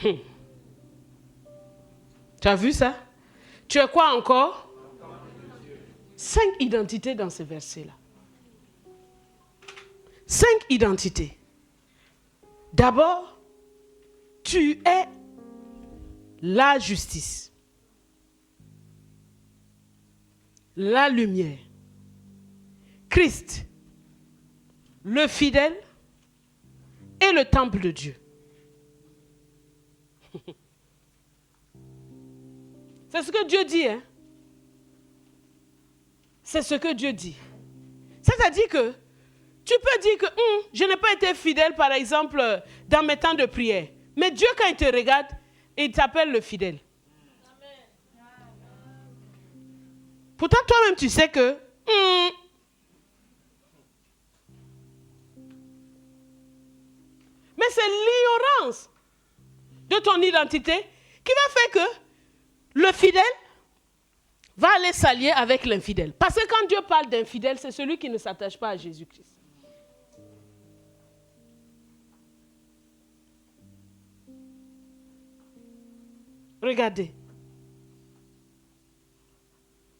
Tu as vu ça? Tu es quoi encore? 5 identités dans ce verset-là. 5 identités. D'abord, tu es la justice, la lumière, Christ, le fidèle et le temple de Dieu. C'est ce que Dieu dit, hein? C'est ce que Dieu dit. C'est-à-dire que tu peux dire que je n'ai pas été fidèle, par exemple, dans mes temps de prière. Mais Dieu, quand il te regarde, il t'appelle le fidèle. Pourtant, toi-même, tu sais que... Mais c'est l'ignorance de ton identité qui va faire que le fidèle va aller s'allier avec l'infidèle. Parce que quand Dieu parle d'infidèle, c'est celui qui ne s'attache pas à Jésus-Christ. Regardez.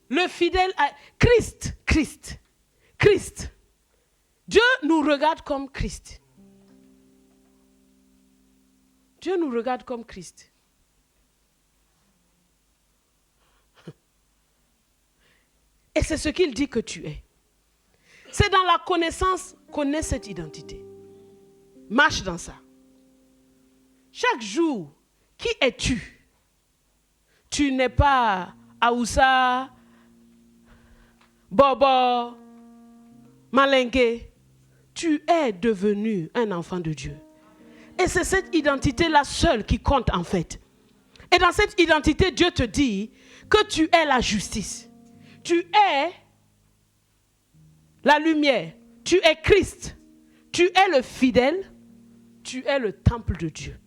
Le fidèle à Christ. Dieu nous regarde comme Christ. Dieu nous regarde comme Christ. Et c'est ce qu'il dit que tu es. C'est dans la connaissance qu'on ait cette identité. Marche dans ça. Chaque jour, qui es-tu? Tu n'es pas Aoussa, Bobo, Malingue. Tu es devenu un enfant de Dieu. Et c'est cette identité-là seule qui compte en fait. Et dans cette identité, Dieu te dit que tu es la justice. Tu es la lumière. Tu es Christ. Tu es le fidèle. Tu es le temple de Dieu.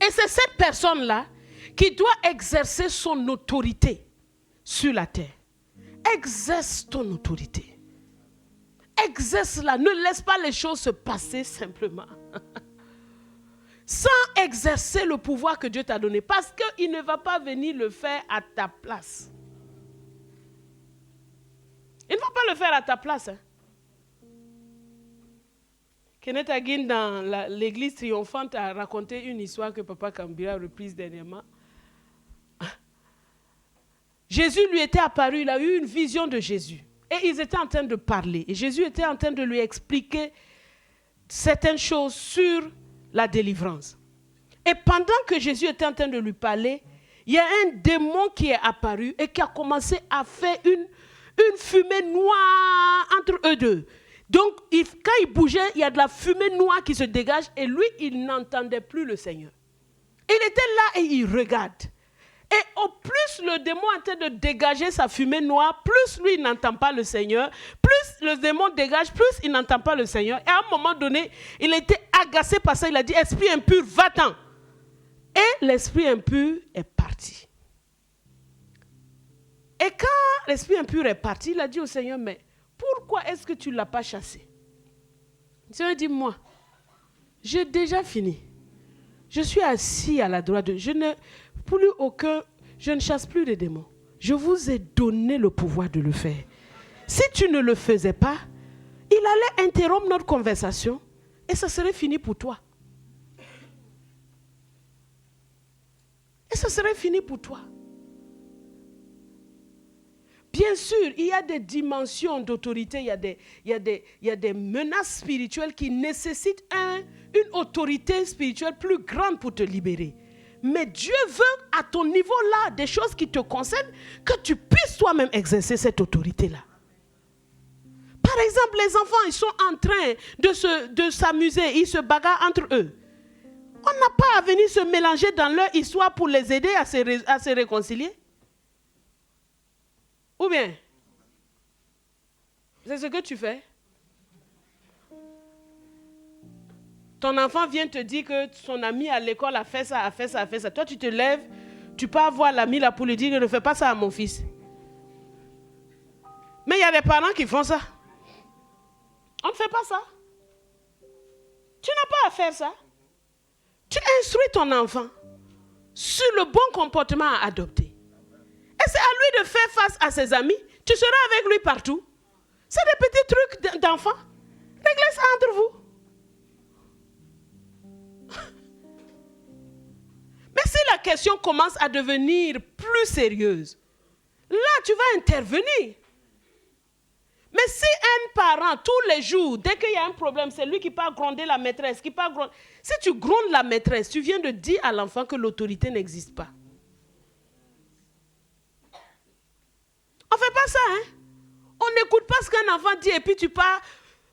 Et c'est cette personne-là qui doit exercer son autorité sur la terre. Exerce ton autorité. Exerce-la. Ne laisse pas les choses se passer simplement. Sans exercer le pouvoir que Dieu t'a donné. Parce qu'il ne va pas venir le faire à ta place. Il ne va pas le faire à ta place. Hein. Kenneth Hagin, dans l'église triomphante, a raconté une histoire que Papa Kambira a reprise dernièrement. Jésus lui était apparu, il a eu une vision de Jésus. Et ils étaient en train de parler. Et Jésus était en train de lui expliquer certaines choses sur la délivrance. Et pendant que Jésus était en train de lui parler, il y a un démon qui est apparu et qui a commencé à faire une fumée noire entre eux deux. Donc, quand il bougeait, il y a de la fumée noire qui se dégage et lui, il n'entendait plus le Seigneur. Il était là et il regarde. Et au plus le démon est en train de dégager sa fumée noire, plus lui il n'entend pas le Seigneur, plus le démon dégage, plus il n'entend pas le Seigneur. Et à un moment donné, il était agacé par ça, il a dit, esprit impur, va-t'en. Et l'esprit impur est parti. Et quand l'esprit impur est parti, il a dit au Seigneur, mais pourquoi est-ce que tu ne l'as pas chassé? Le Seigneur dit, moi, j'ai déjà fini. Je suis assis à la droite de... Je ne chasse plus les démons. Je vous ai donné le pouvoir de le faire. Si tu ne le faisais pas, il allait interrompre notre conversation et ça serait fini pour toi. Et ça serait fini pour toi. Bien sûr, il y a des dimensions d'autorité, il y a des menaces spirituelles qui nécessitent une autorité spirituelle plus grande pour te libérer. Mais Dieu veut à ton niveau là, des choses qui te concernent, que tu puisses toi-même exercer cette autorité-là. Par exemple, les enfants, ils sont en train de s'amuser, ils se bagarrent entre eux. On n'a pas à venir se mélanger dans leur histoire pour les aider à se réconcilier. Ou bien, c'est ce que tu fais. Ton enfant vient te dire que son ami à l'école a fait ça, a fait ça, a fait ça. Toi, tu te lèves, tu pars voir l'ami là pour lui dire, ne fais pas ça à mon fils. Mais il y a des parents qui font ça. On ne fait pas ça. Tu n'as pas à faire ça. Tu instruis ton enfant sur le bon comportement à adopter. Et c'est à lui de faire face à ses amis. Tu seras avec lui partout. C'est des petits trucs d'enfants. Réglez ça entre vous. Mais si la question commence à devenir plus sérieuse, là, tu vas intervenir. Mais si un parent, tous les jours, dès qu'il y a un problème, c'est lui qui part gronder la maîtresse, si tu grondes la maîtresse, tu viens de dire à l'enfant que l'autorité n'existe pas. On ne fait pas ça, hein? On n'écoute pas ce qu'un enfant dit et puis tu pars.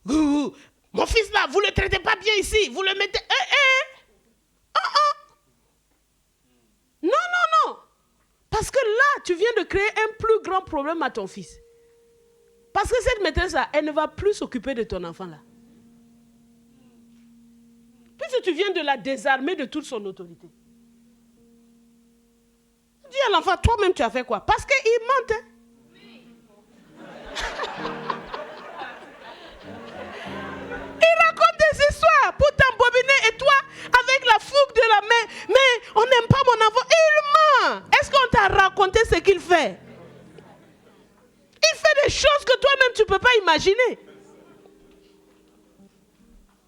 Mon fils là, vous ne le traitez pas bien ici. Vous le mettez. Non. Parce que là, tu viens de créer un plus grand problème à ton fils. Parce que cette maîtresse-là, elle ne va plus s'occuper de ton enfant là. Puisque tu viens de la désarmer de toute son autorité. Dis à l'enfant, toi-même tu as fait quoi? Parce qu'il ment, hein? Il raconte des histoires pour t'embobiner et toi, avec la fougue de la main, mais on n'aime pas mon enfant. Il ment. Est-ce qu'on t'a raconté ce qu'il fait? Il fait des choses que toi-même tu ne peux pas imaginer.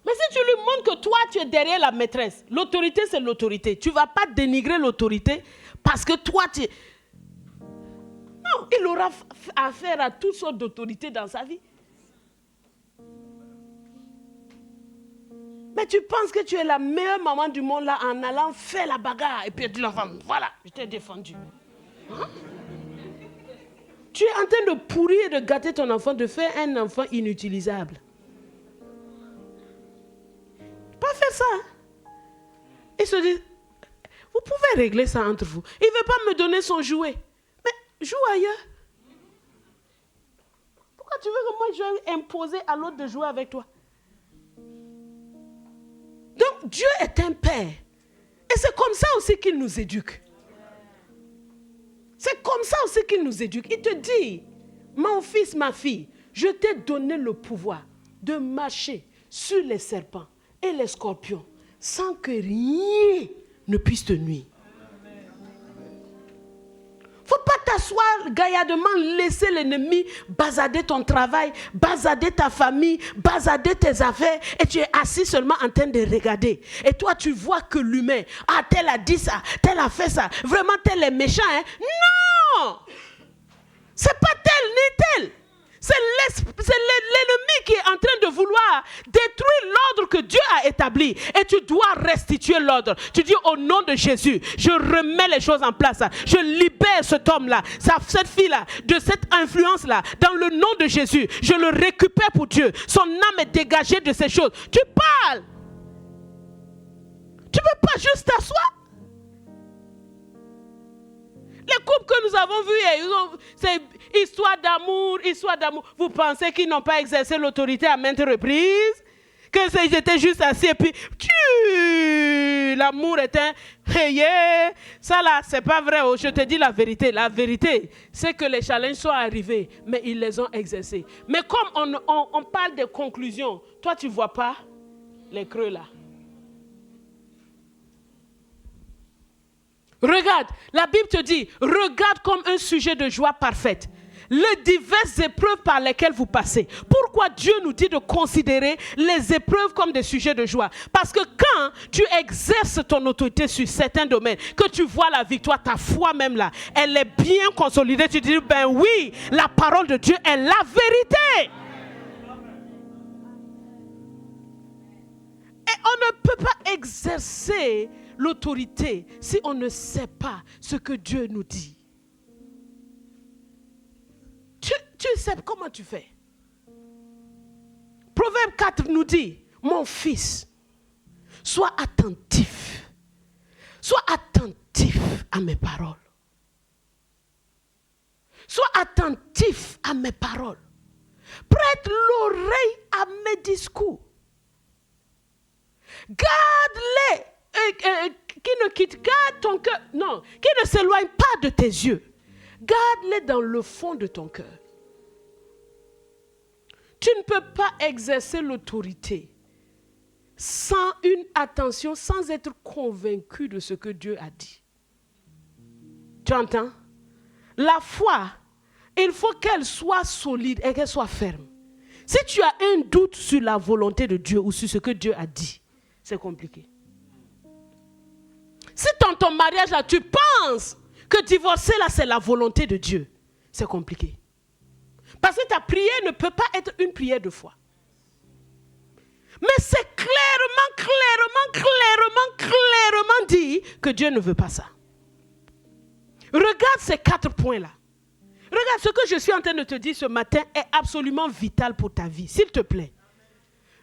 Mais si tu lui montres que toi tu es derrière la maîtresse, l'autorité c'est l'autorité. Tu ne vas pas dénigrer l'autorité parce que toi tu... Non, il aura affaire à toutes sortes d'autorités dans sa vie. Mais tu penses que tu es la meilleure maman du monde là en allant faire la bagarre et puis tu dis l'enfant, voilà, je t'ai défendu. Hein? Tu es en train de pourrir et de gâter ton enfant, de faire un enfant inutilisable. Pas faire ça. Hein? Ils se disent, vous pouvez régler ça entre vous. Il ne veut pas me donner son jouet. Mais joue ailleurs. Pourquoi tu veux que moi je vais imposer à l'autre de jouer avec toi? Donc Dieu est un père. Et c'est comme ça aussi qu'il nous éduque. C'est comme ça aussi qu'il nous éduque. Il te dit, mon fils, ma fille, je t'ai donné le pouvoir de marcher sur les serpents et les scorpions sans que rien ne puisse te nuire. Il ne faut pas t'asseoir gaillardement, laisser l'ennemi basader ton travail, basader ta famille, basader tes affaires et tu es assis seulement en train de regarder. Et toi, tu vois que l'humain, tel a dit ça, tel a fait ça, vraiment tel est méchant. Hein? Non! C'est pas tel ni tel. C'est l'ennemi qui est en train de vouloir détruire l'ordre que Dieu a établi. Et tu dois restituer l'ordre. Tu dis au nom de Jésus, je remets les choses en place. Je libère cet homme-là, cette fille-là, de cette influence-là. Dans le nom de Jésus, je le récupère pour Dieu. Son âme est dégagée de ces choses. Tu parles. Tu ne peux pas juste t'asseoir. Les couples que nous avons vus, c'est histoire d'amour, histoire d'amour. Vous pensez qu'ils n'ont pas exercé l'autorité à maintes reprises? Que ils étaient juste assis et puis, l'amour était rayé. Ça là, c'est pas vrai. Je te dis la vérité. La vérité, c'est que les challenges sont arrivés, mais ils les ont exercés. Mais comme on parle des conclusions, toi tu vois pas les creux là. Regarde, la Bible te dit, regarde comme un sujet de joie parfaite les diverses épreuves par lesquelles vous passez. Pourquoi Dieu nous dit de considérer les épreuves comme des sujets de joie? Parce que quand tu exerces ton autorité sur certains domaines, que tu vois la victoire, ta foi même là, elle est bien consolidée, tu te dis, ben oui, la parole de Dieu est la vérité. Et on ne peut pas exercer l'autorité si on ne sait pas ce que Dieu nous dit. Tu sais comment tu fais. Proverbe 4 nous dit, mon fils, sois attentif. Sois attentif à mes paroles. Sois attentif à mes paroles. Prête l'oreille à mes discours. Garde-les. Qui ne quitte, garde ton cœur. Non, qui ne s'éloigne pas de tes yeux. Garde-les dans le fond de ton cœur. Tu ne peux pas exercer l'autorité sans une attention, sans être convaincu de ce que Dieu a dit. Tu entends? La foi, il faut qu'elle soit solide et qu'elle soit ferme. Si tu as un doute sur la volonté de Dieu ou sur ce que Dieu a dit, c'est compliqué. Si dans ton mariage là, tu penses que divorcer là, c'est la volonté de Dieu, c'est compliqué. Parce que ta prière ne peut pas être une prière de foi. Mais c'est clairement dit que Dieu ne veut pas ça. Regarde ces 4 points-là. Regarde, ce que je suis en train de te dire ce matin est absolument vital pour ta vie. S'il te plaît.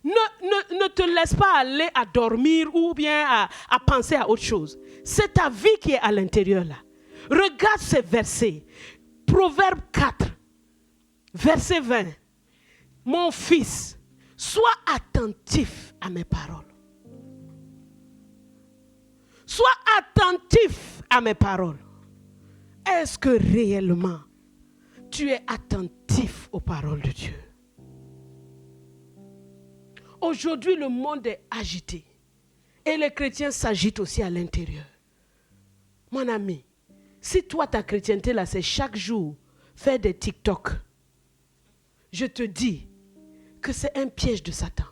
Ne te laisse pas aller à dormir ou bien à penser à autre chose. C'est ta vie qui est à l'intérieur là. Regarde ces versets. Proverbe 4. Verset 20. Mon fils, sois attentif à mes paroles. Sois attentif à mes paroles. Est-ce que réellement tu es attentif aux paroles de Dieu? Aujourd'hui, le monde est agité. Et les chrétiens s'agitent aussi à l'intérieur. Mon ami, si toi, ta chrétienté là, c'est chaque jour faire des TikTok, je te dis que c'est un piège de Satan.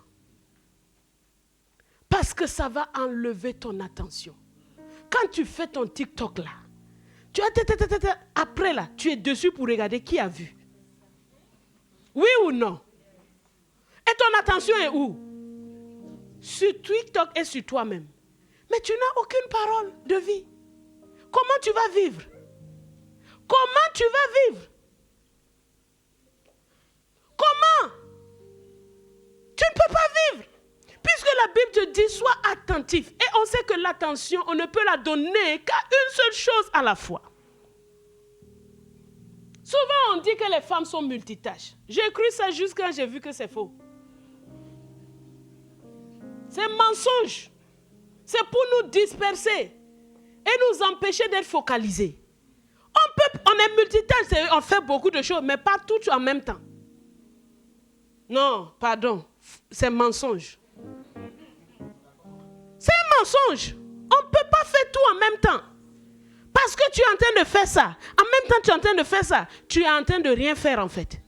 Parce que ça va enlever ton attention. Quand tu fais ton TikTok là, après là, tu es dessus pour regarder qui a vu. Oui ou non? Et ton attention est où? Sur TikTok et sur toi-même. Mais tu n'as aucune parole de vie. Comment tu vas vivre? Comment tu vas vivre? Comment? Tu ne peux pas vivre. Puisque la Bible te dit, sois attentif. Et on sait que l'attention, on ne peut la donner qu'à une seule chose à la fois. Souvent, on dit que les femmes sont multitâches. J'ai cru ça juste quand j'ai vu que c'est faux. C'est mensonge. C'est pour nous disperser et nous empêcher d'être focalisés. On est multitâche, on fait beaucoup de choses, mais pas toutes en même temps. Non, pardon, c'est mensonge. C'est un mensonge. On ne peut pas faire tout en même temps. Parce que tu es en train de faire ça. En même temps, tu es en train de faire ça. Tu es en train de rien faire en fait.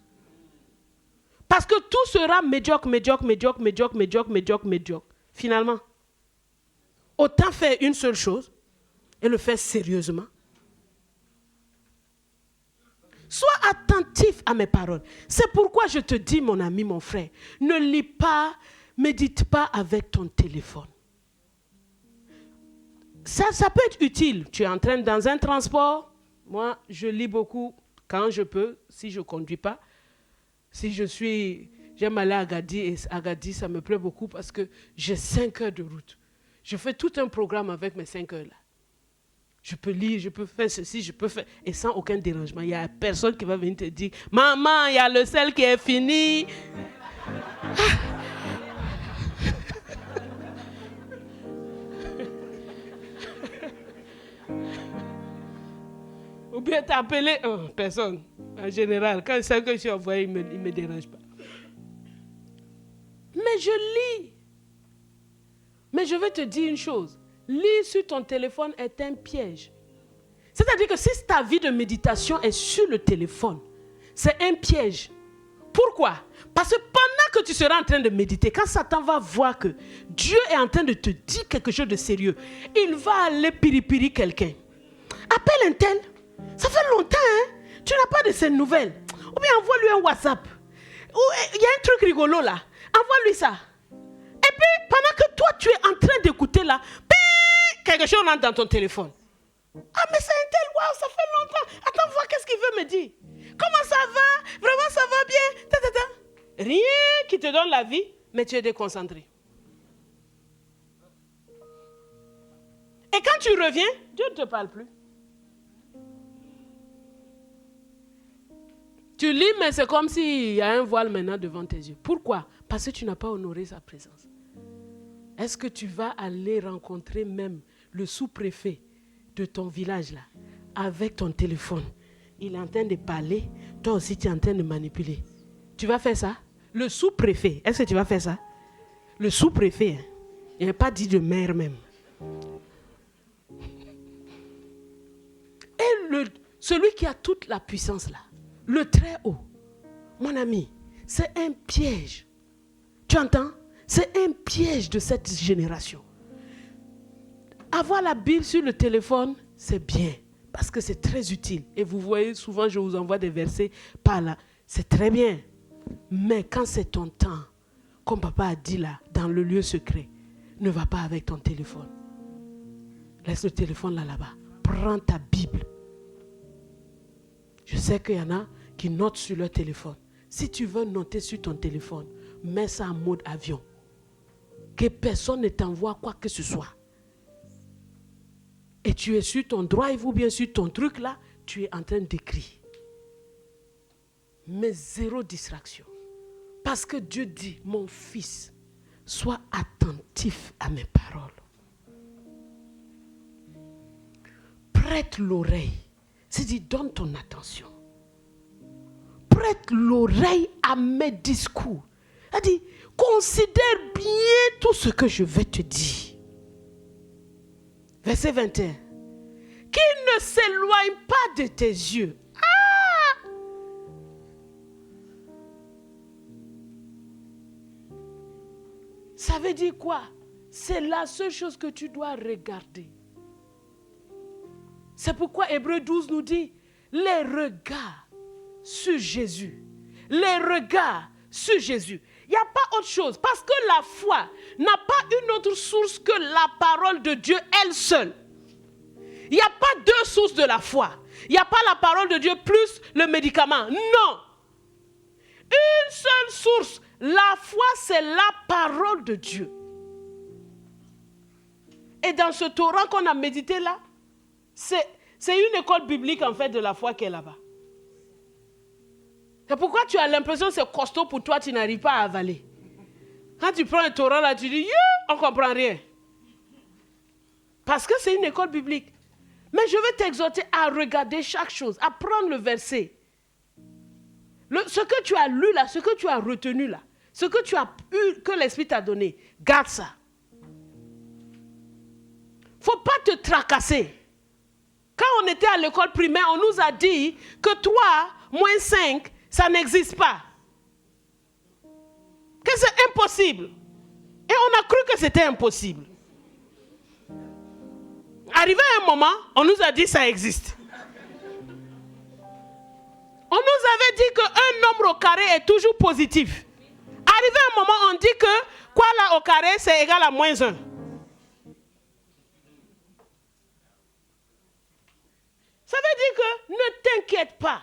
Parce que tout sera médiocre. Finalement, autant faire une seule chose et le faire sérieusement. Sois attentif à mes paroles. C'est pourquoi je te dis, mon ami, mon frère, ne lis pas, médite pas avec ton téléphone. Ça peut être utile. Tu es en train dans un transport. Moi, je lis beaucoup quand je peux, si je ne conduis pas. J'aime aller à Agadi, et Agadi, ça me plaît beaucoup parce que j'ai 5 heures de route. Je fais tout un programme avec mes 5 heures là. Je peux lire, je peux faire ceci, je peux faire... Et sans aucun dérangement. Il n'y a personne qui va venir te dire, maman, il y a le sel qui est fini. Ou bien t'appeler... Oh, personne. En général, quand c'est que je suis envoyé, il ne me dérange pas. Mais je lis. Mais je vais te dire une chose. Lire sur ton téléphone est un piège. C'est-à-dire que si ta vie de méditation est sur le téléphone, c'est un piège. Pourquoi? Parce que pendant que tu seras en train de méditer, quand Satan va voir que Dieu est en train de te dire quelque chose de sérieux, il va aller piri quelqu'un. Appelle un tel. Ça fait longtemps, hein? Tu n'as pas de ces nouvelles. Ou bien envoie-lui un WhatsApp. Il y a un truc rigolo là. Envoie-lui ça. Et puis, pendant que toi, tu es en train d'écouter là, quelque chose rentre dans ton téléphone. Ah, mais c'est un tel, waouh, ça fait longtemps. Attends, voir qu'est-ce qu'il veut me dire. Comment ça va? Vraiment, ça va bien? Rien qui te donne la vie, mais tu es déconcentré. Et quand tu reviens, Dieu ne te parle plus. Tu lis, mais c'est comme s'il y a un voile maintenant devant tes yeux. Pourquoi? Parce que tu n'as pas honoré sa présence. Est-ce que tu vas aller rencontrer même le sous-préfet de ton village là, avec ton téléphone? Il est en train de parler, toi aussi tu es en train de manipuler. Tu vas faire ça? Le sous-préfet, est-ce que tu vas faire ça? Le sous-préfet, hein? Il n'a pas dit de maire même. Et celui qui a toute la puissance là, le très haut, mon ami, c'est un piège. Tu entends? C'est un piège de cette génération. Avoir la Bible sur le téléphone, c'est bien, parce que c'est très utile. Et vous voyez, souvent, je vous envoie des versets par là. C'est très bien. Mais quand c'est ton temps, comme papa a dit là, dans le lieu secret, ne va pas avec ton téléphone. Laisse le téléphone là-bas. Prends ta Bible. Je sais qu'il y en a qui notent sur leur téléphone. Si tu veux noter sur ton téléphone, mets ça en mode avion. Que personne ne t'envoie quoi que ce soit. Et tu es sur ton drive ou bien sur ton truc là, tu es en train d'écrire. Mais zéro distraction. Parce que Dieu dit, mon fils, sois attentif à mes paroles. Prête l'oreille. C'est-à-dire, donne ton attention. Prête l'oreille à mes discours. C'est-à-dire, considère bien tout ce que je vais te dire. Verset 21. Qu'il ne s'éloigne pas de tes yeux. Ah! Ça veut dire quoi? C'est la seule chose que tu dois regarder. C'est pourquoi Hébreux 12 nous dit, les regards sur Jésus. Les regards sur Jésus. Il n'y a pas autre chose. Parce que la foi n'a pas une autre source que la parole de Dieu elle seule. Il n'y a pas deux sources de la foi. Il n'y a pas la parole de Dieu plus le médicament. Non. Une seule source. La foi, c'est la parole de Dieu. Et dans ce Torah qu'on a médité là, c'est une école biblique en fait de la foi qui est là-bas. C'est pourquoi tu as l'impression que c'est costaud pour toi, tu n'arrives pas à avaler. Quand tu prends un Torah là, tu dis, on ne comprend rien. Parce que c'est une école biblique. Mais je vais t'exhorter à regarder chaque chose, à prendre le verset. Ce que tu as lu là, ce que tu as retenu là, ce que tu as eu, que l'Esprit t'a donné, garde ça. Il ne faut pas te tracasser. Quand on était à l'école primaire, on nous a dit que 3 moins 5, ça n'existe pas. Que c'est impossible. Et on a cru que c'était impossible. Arrivé à un moment, on nous a dit que ça existe. On nous avait dit qu'un nombre au carré est toujours positif. Arrivé à un moment, on dit que quoi là au carré, c'est égal à moins 1. Ça veut dire que ne t'inquiète pas.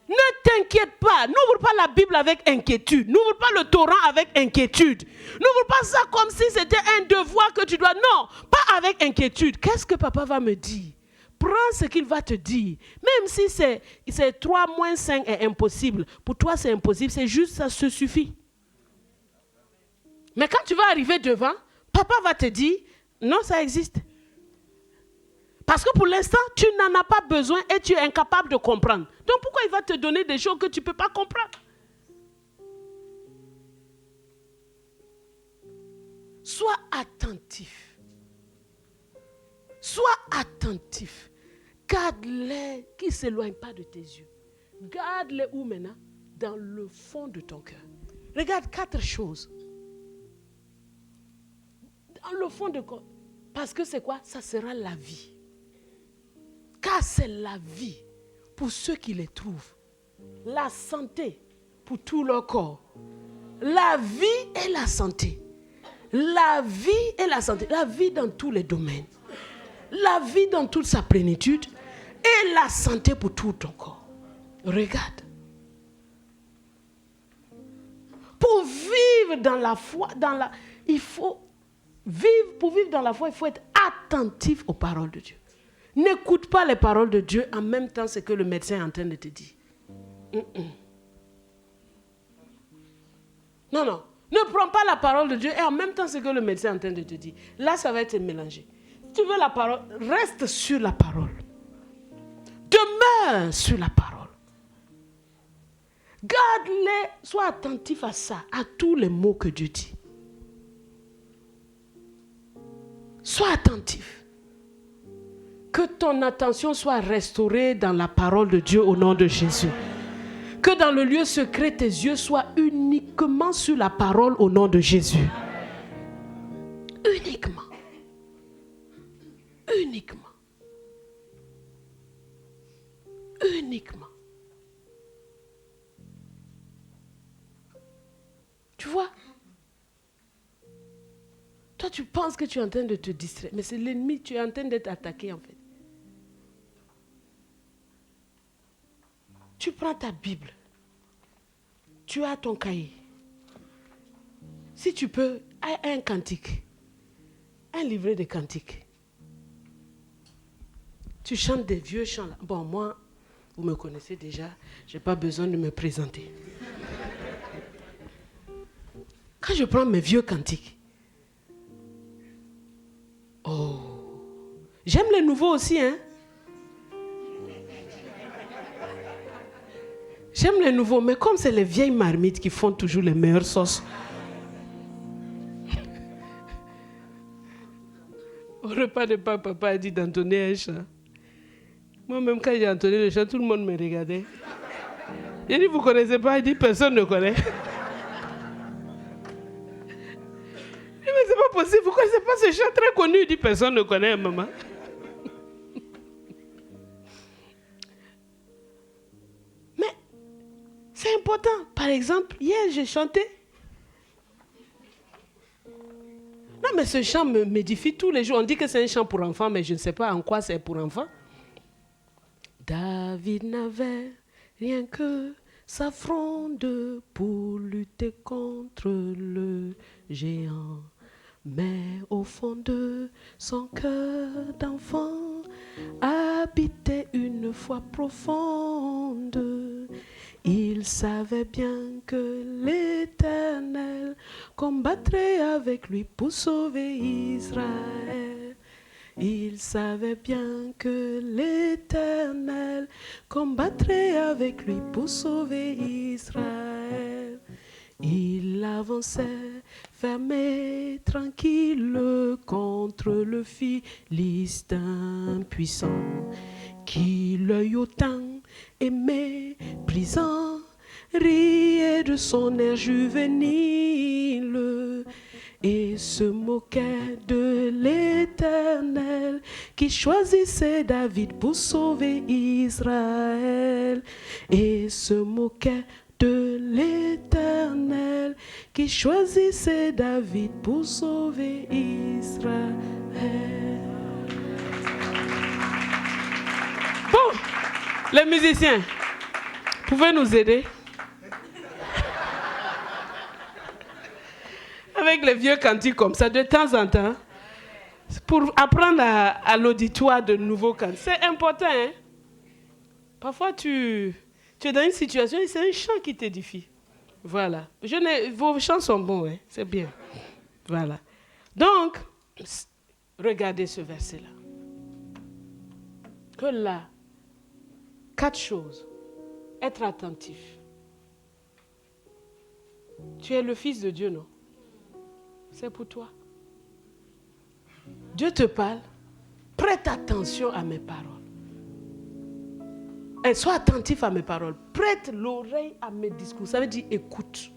Ne t'inquiète pas. N'ouvre pas la Bible avec inquiétude. N'ouvre pas le Torah avec inquiétude. N'ouvre pas ça comme si c'était un devoir que tu dois. Non, pas pas avec inquiétude. Qu'est-ce que papa va me dire? Prends ce qu'il va te dire. Même si c'est 3 moins 5 est impossible. Pour toi, c'est impossible. C'est juste, ça se suffit. Mais quand tu vas arriver devant, papa va te dire, non, ça existe. Parce que pour l'instant, tu n'en as pas besoin et tu es incapable de comprendre. Donc pourquoi il va te donner des choses que tu ne peux pas comprendre? Sois attentif. Sois attentif. Garde-les qui ne s'éloignent pas de tes yeux. Garde-les où maintenant? Dans le fond de ton cœur. Regarde 4 choses. Dans le fond de ton cœur. Parce que c'est quoi? Ça sera la vie. Car c'est la vie pour ceux qui les trouvent. La santé pour tout leur corps. La vie et la santé. La vie et la santé. La vie dans tous les domaines. La vie dans toute sa plénitude. Et la santé pour tout ton corps. Regarde. Pour vivre dans la foi, pour vivre dans la foi, il faut être attentif aux paroles de Dieu. N'écoute pas les paroles de Dieu en même temps ce que le médecin est en train de te dire. Non. Ne prends pas la parole de Dieu et en même temps ce que le médecin est en train de te dire. Là, ça va être mélangé. Si tu veux la parole, reste sur la parole. Demeure sur la parole. Garde-les, sois attentif à ça, à tous les mots que Dieu dit. Sois attentif. Que ton attention soit restaurée dans la parole de Dieu au nom de Jésus. Que dans le lieu secret, tes yeux soient uniquement sur la parole au nom de Jésus. Uniquement. Uniquement. Uniquement. Tu vois? Toi, tu penses que tu es en train de te distraire, mais c'est l'ennemi, tu es en train d'être attaqué en fait. Tu prends ta Bible, tu as ton cahier. Si tu peux, un cantique, un livret de cantiques. Tu chantes des vieux chants là. Bon, moi, vous me connaissez déjà, je n'ai pas besoin de me présenter. Quand je prends mes vieux cantiques, j'aime les nouveaux aussi, hein. J'aime les nouveaux, mais comme c'est les vieilles marmites qui font toujours les meilleures sauces. Au repas de papa a dit d'entonner un chant. Moi-même, quand j'ai entonné le chant, tout le monde me regardait. Il dit, vous ne connaissez pas? Il dit, personne ne connaît. Mais c'est pas possible, vous ne connaissez pas ce chant très connu? Il dit, personne ne connaît, maman. Mais c'est important. Par exemple, hier, j'ai chanté. Non, mais ce chant m'édifie tous les jours. On dit que c'est un chant pour enfants, mais je ne sais pas en quoi c'est pour enfants. David n'avait rien que sa fronde pour lutter contre le géant. Mais au fond de son cœur d'enfant habitait une foi profonde. Il savait bien que l'Éternel combattrait avec lui pour sauver Israël. Il savait bien que l'Éternel combattrait avec lui pour sauver Israël. Il avançait fermé, tranquille contre le Philistin puissant, qui l'œil autant aimé, brisant, riait de son air juvénile et se moquait de l'Éternel qui choisissait David pour sauver Israël, et se moquait de l'Éternel qui choisissait David pour sauver Israël. Bon, les musiciens, pouvez nous aider? Avec les vieux cantiques comme ça, de temps en temps, pour apprendre à l'auditoire de nouveaux cantes. C'est important, hein? Parfois, tu es dans une situation et c'est un chant qui t'édifie. Voilà. Vos chants sont bons, hein? C'est bien. Voilà. Donc, regardez ce verset-là. Que là, 4 choses. Être attentif. Tu es le fils de Dieu, non? C'est pour toi. Dieu te parle. Prête attention à mes paroles. Et sois attentif à mes paroles. Prête l'oreille à mes discours. Ça veut dire écoute.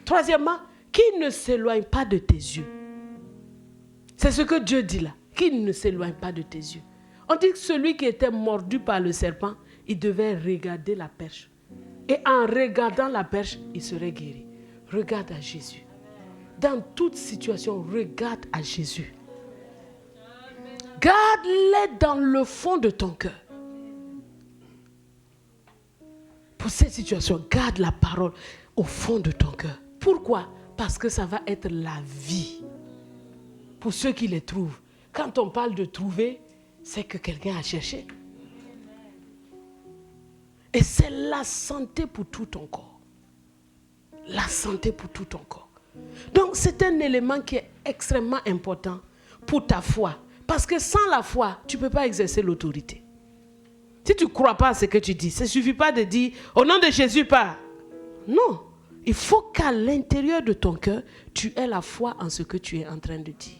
Troisièmement, qu'il ne s'éloigne pas de tes yeux. C'est ce que Dieu dit là. Qu'il ne s'éloigne pas de tes yeux. On dit que celui qui était mordu par le serpent, il devait regarder la perche. Et en regardant la perche, il serait guéri. Regarde à Jésus. Dans toute situation, regarde à Jésus. Garde-les dans le fond de ton cœur. Pour cette situation, garde la parole au fond de ton cœur. Pourquoi? Parce que ça va être la vie. Pour ceux qui les trouvent. Quand on parle de trouver, c'est que quelqu'un a cherché. Et c'est la santé pour tout ton corps. La santé pour tout ton corps. Donc c'est un élément qui est extrêmement important pour ta foi. Parce que sans la foi, tu ne peux pas exercer l'autorité. Si tu ne crois pas à ce que tu dis, ça ne suffit pas de dire au nom de Jésus, pas. Non. Il faut qu'à l'intérieur de ton cœur, tu aies la foi en ce que tu es en train de dire.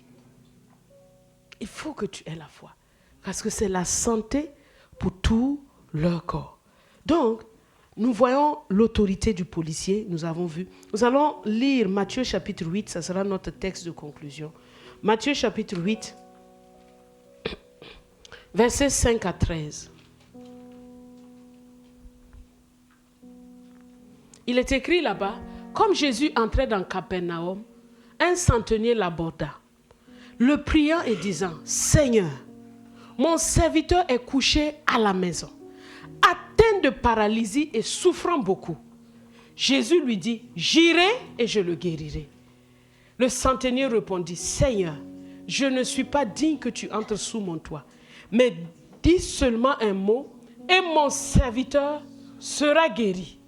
Il faut que tu aies la foi. Parce que c'est la santé pour tout leur corps. Donc, nous voyons l'autorité du policier, nous avons vu. Nous allons lire Matthieu chapitre 8, ça sera notre texte de conclusion. Matthieu chapitre 8, versets 5 à 13. Il est écrit là-bas, comme Jésus entrait dans Capernaum, un centenier l'aborda, le priant et disant, Seigneur, mon serviteur est couché à la maison, atteint de paralysie et souffrant beaucoup. Jésus lui dit, j'irai et je le guérirai. Le centenier répondit, Seigneur, je ne suis pas digne que tu entres sous mon toit, mais dis seulement un mot et mon serviteur sera guéri.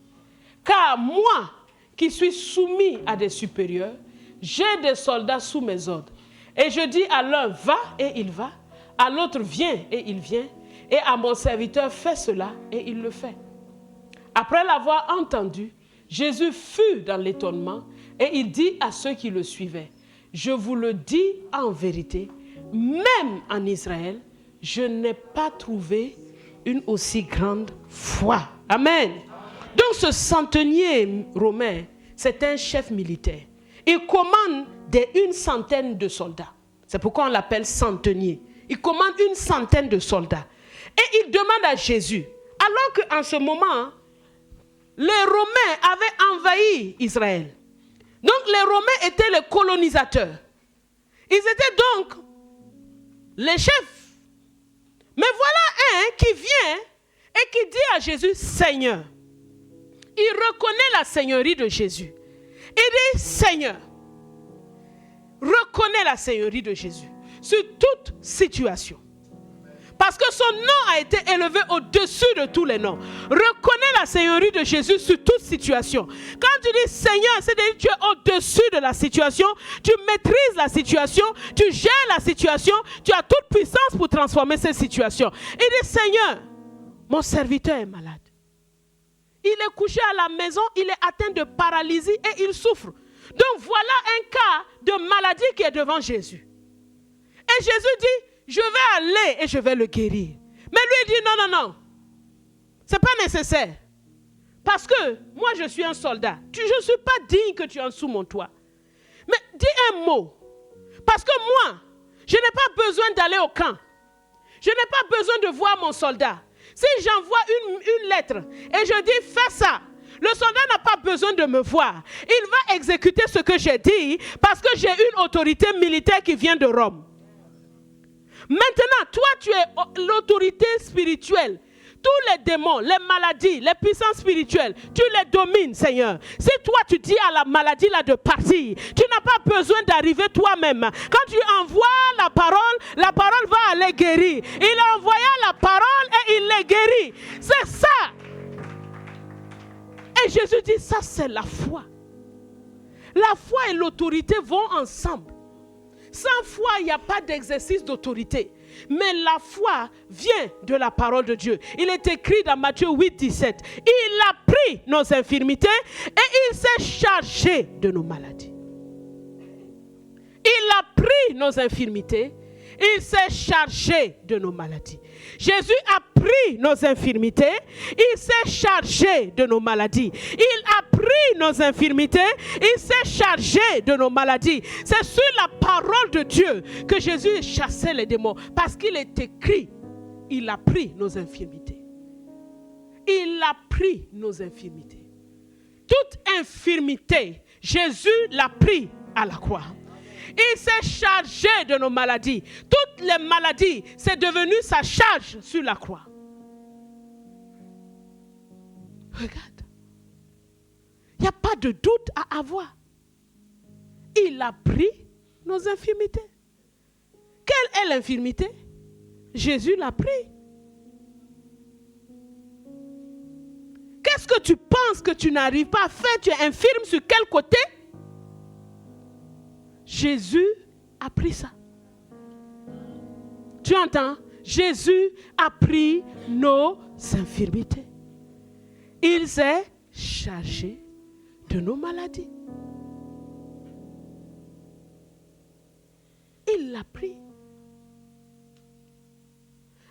Car moi, qui suis soumis à des supérieurs, j'ai des soldats sous mes ordres. Et je dis à l'un, va et il va, à l'autre, viens et il vient, et à mon serviteur, fais cela et il le fait. Après l'avoir entendu, Jésus fut dans l'étonnement et il dit à ceux qui le suivaient, je vous le dis en vérité, même en Israël, je n'ai pas trouvé une aussi grande foi. Amen. Donc ce centenier romain, c'est un chef militaire. Il commande une centaine de soldats. C'est pourquoi on l'appelle centenier. Il commande une centaine de soldats. Et il demande à Jésus, alors qu'en ce moment, les Romains avaient envahi Israël. Donc les Romains étaient les colonisateurs. Ils étaient donc les chefs. Mais voilà un qui vient et qui dit à Jésus, Seigneur. Il reconnaît la seigneurie de Jésus. Il dit, Seigneur, reconnais la seigneurie de Jésus sur toute situation. Parce que son nom a été élevé au-dessus de tous les noms. Reconnais la seigneurie de Jésus sur toute situation. Quand tu dis Seigneur, c'est-à-dire que tu es au-dessus de la situation, tu maîtrises la situation, tu gères la situation, tu as toute puissance pour transformer cette situation. Il dit, Seigneur, mon serviteur est malade. Il est couché à la maison, il est atteint de paralysie et il souffre. Donc voilà un cas de maladie qui est devant Jésus. Et Jésus dit, je vais aller et je vais le guérir. Mais lui dit, non. Ce n'est pas nécessaire. Parce que moi je suis un soldat. Je ne suis pas digne que tu entres sous mon toit. Mais dis un mot. Parce que moi, je n'ai pas besoin d'aller au camp. Je n'ai pas besoin de voir mon soldat. Si j'envoie une lettre et je dis fais ça, le soldat n'a pas besoin de me voir. Il va exécuter ce que j'ai dit parce que j'ai une autorité militaire qui vient de Rome. Maintenant, toi tu es l'autorité spirituelle. Tous les démons, les maladies, les puissances spirituelles, tu les domines, Seigneur. Si toi, tu dis à la maladie là de partir, tu n'as pas besoin d'arriver toi-même. Quand tu envoies la parole va aller guérir. Il a envoyé la parole et il les guérit. C'est ça. Et Jésus dit, ça c'est la foi. La foi et l'autorité vont ensemble. Sans foi, il n'y a pas d'exercice d'autorité. Mais la foi vient de la parole de Dieu. Il est écrit dans Matthieu 8, 17. Il a pris nos infirmités et il s'est chargé de nos maladies. Il a pris nos infirmités. Il s'est chargé de nos maladies. Jésus a pris nos infirmités. Il s'est chargé de nos maladies. Il a pris nos infirmités. Il s'est chargé de nos maladies. C'est sur la parole de Dieu que Jésus chassait les démons. Parce qu'il est écrit, il a pris nos infirmités. Il a pris nos infirmités. Toute infirmité, Jésus l'a pris à la croix. Il s'est chargé de nos maladies. Toutes les maladies, c'est devenu sa charge sur la croix. Regarde. Il n'y a pas de doute à avoir. Il a pris nos infirmités. Quelle est l'infirmité? Jésus l'a pris. Qu'est-ce que tu penses que tu n'arrives pas à faire? Tu es infirme sur quel côté? Jésus a pris ça. Tu entends? Jésus a pris nos infirmités. Il s'est chargé de nos maladies. Il l'a pris.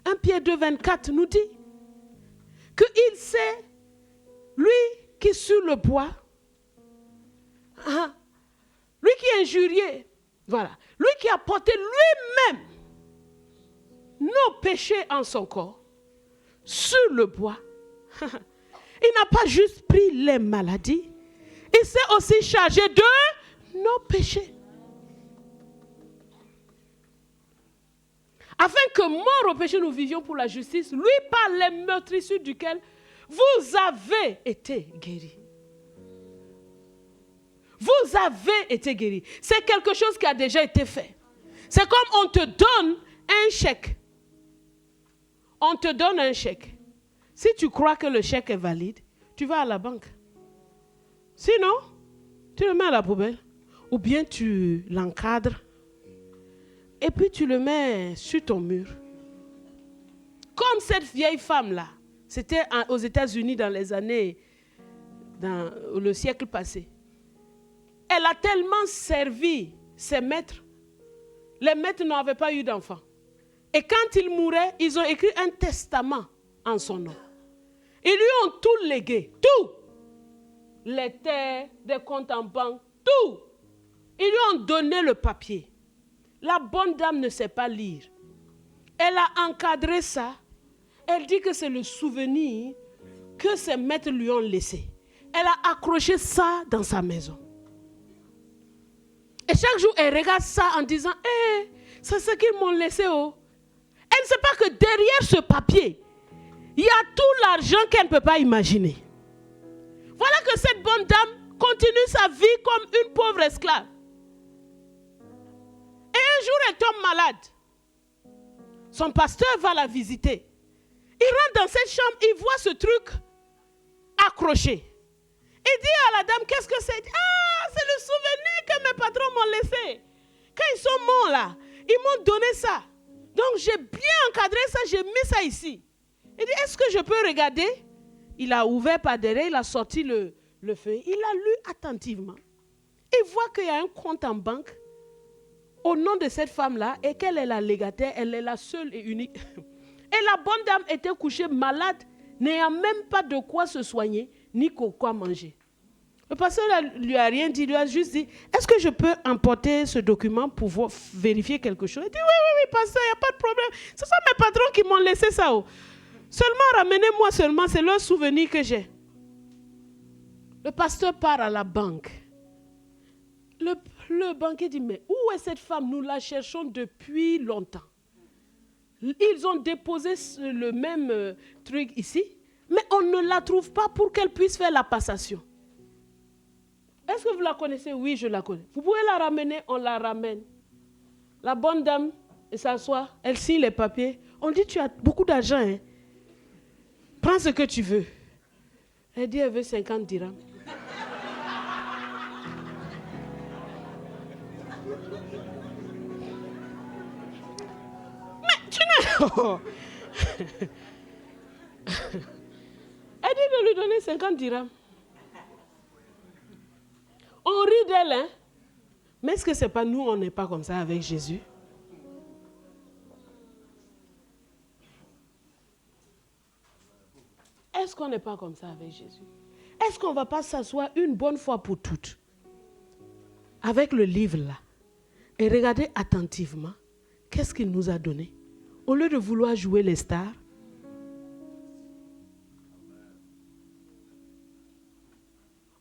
1 Pierre 2, 24 nous dit qu'il sait, lui qui sur le bois, lui qui est injurié, voilà, lui qui a porté lui-même nos péchés en son corps, sur le bois, il n'a pas juste pris les maladies, il s'est aussi chargé de nos péchés. Afin que mort au péché nous vivions pour la justice, lui par les meurtrissures duquel vous avez été guéris. Vous avez été guéris. C'est quelque chose qui a déjà été fait. C'est comme on te donne un chèque. On te donne un chèque. Si tu crois que le chèque est valide, tu vas à la banque. Sinon, tu le mets à la poubelle. Ou bien tu l'encadres. Et puis tu le mets sur ton mur. Comme cette vieille femme-là. C'était aux États-Unis dans les années, dans le siècle passé. Elle a tellement servi ses maîtres. Les maîtres n'avaient pas eu d'enfants. Et quand il mourait, ils ont écrit un testament en son nom. Ils lui ont tout légué, tout. Les terres, des comptes en banque, tout. Ils lui ont donné le papier. La bonne dame ne sait pas lire. Elle a encadré ça. Elle dit que c'est le souvenir que ses maîtres lui ont laissé. Elle a accroché ça dans sa maison. Et chaque jour, elle regarde ça en disant, c'est ce qu'ils m'ont laissé. Oh. Elle ne sait pas que derrière ce papier, il y a tout l'argent qu'elle ne peut pas imaginer. Voilà que cette bonne dame continue sa vie comme une pauvre esclave. Et un jour, elle tombe malade. Son pasteur va la visiter. Il rentre dans cette chambre, il voit ce truc accroché. Il dit à la dame, qu'est-ce que c'est? Ah, c'est le souvenir que mes patrons m'ont laissé. Quand ils sont morts là, ils m'ont donné ça. Donc j'ai bien encadré ça, j'ai mis ça ici. Il dit, est-ce que je peux regarder? Il a ouvert par derrière, il a sorti le feuille. Il a lu attentivement. Il voit qu'il y a un compte en banque au nom de cette femme-là et qu'elle est la légataire, elle est la seule et unique. Et la bonne dame était couchée malade, n'ayant même pas de quoi se soigner, ni quoi manger. Le pasteur ne lui a rien dit, il lui a juste dit, est-ce que je peux emporter ce document pour vérifier quelque chose? Il dit, oui, pasteur, il n'y a pas de problème. Ce sont mes patrons qui m'ont laissé ça. Oh. Seulement, ramenez-moi seulement, c'est leur souvenir que j'ai. Le pasteur part à la banque. Le banquier dit, mais où est cette femme? Nous la cherchons depuis longtemps. Ils ont déposé le même truc ici, mais on ne la trouve pas pour qu'elle puisse faire la passation. Est-ce que vous la connaissez? Oui, je la connais. Vous pouvez la ramener, on la ramène. La bonne dame, elle s'assoit, elle signe les papiers. On dit, tu as beaucoup d'argent, hein? Prends ce que tu veux. Elle dit, elle veut 50 dirhams. Mais tu n'as... Elle dit de lui donner 50 dirhams. On rit d'elle, hein? Mais est-ce que ce n'est pas nous, on n'est pas comme ça avec Jésus? Est-ce qu'on n'est pas comme ça avec Jésus? Est-ce qu'on ne va pas s'asseoir une bonne fois pour toutes avec le livre là et regarder attentivement qu'est-ce qu'il nous a donné au lieu de vouloir jouer les stars?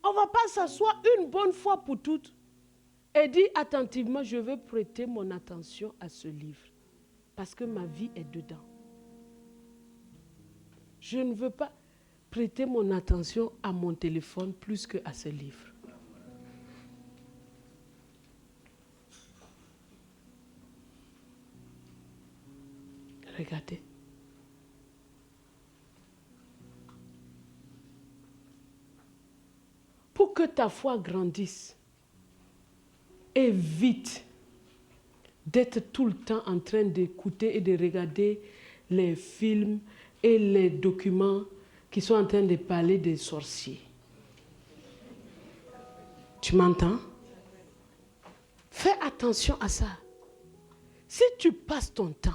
On ne va pas s'asseoir une bonne fois pour toutes et dire attentivement, je veux prêter mon attention à ce livre parce que ma vie est dedans. Je ne veux pas prêter mon attention à mon téléphone plus qu'à ce livre. Regardez. Pour que ta foi grandisse, évite d'être tout le temps en train d'écouter et de regarder les films et les documents qui sont en train de parler des sorciers. Tu m'entends? Fais attention à ça. Si tu passes ton temps,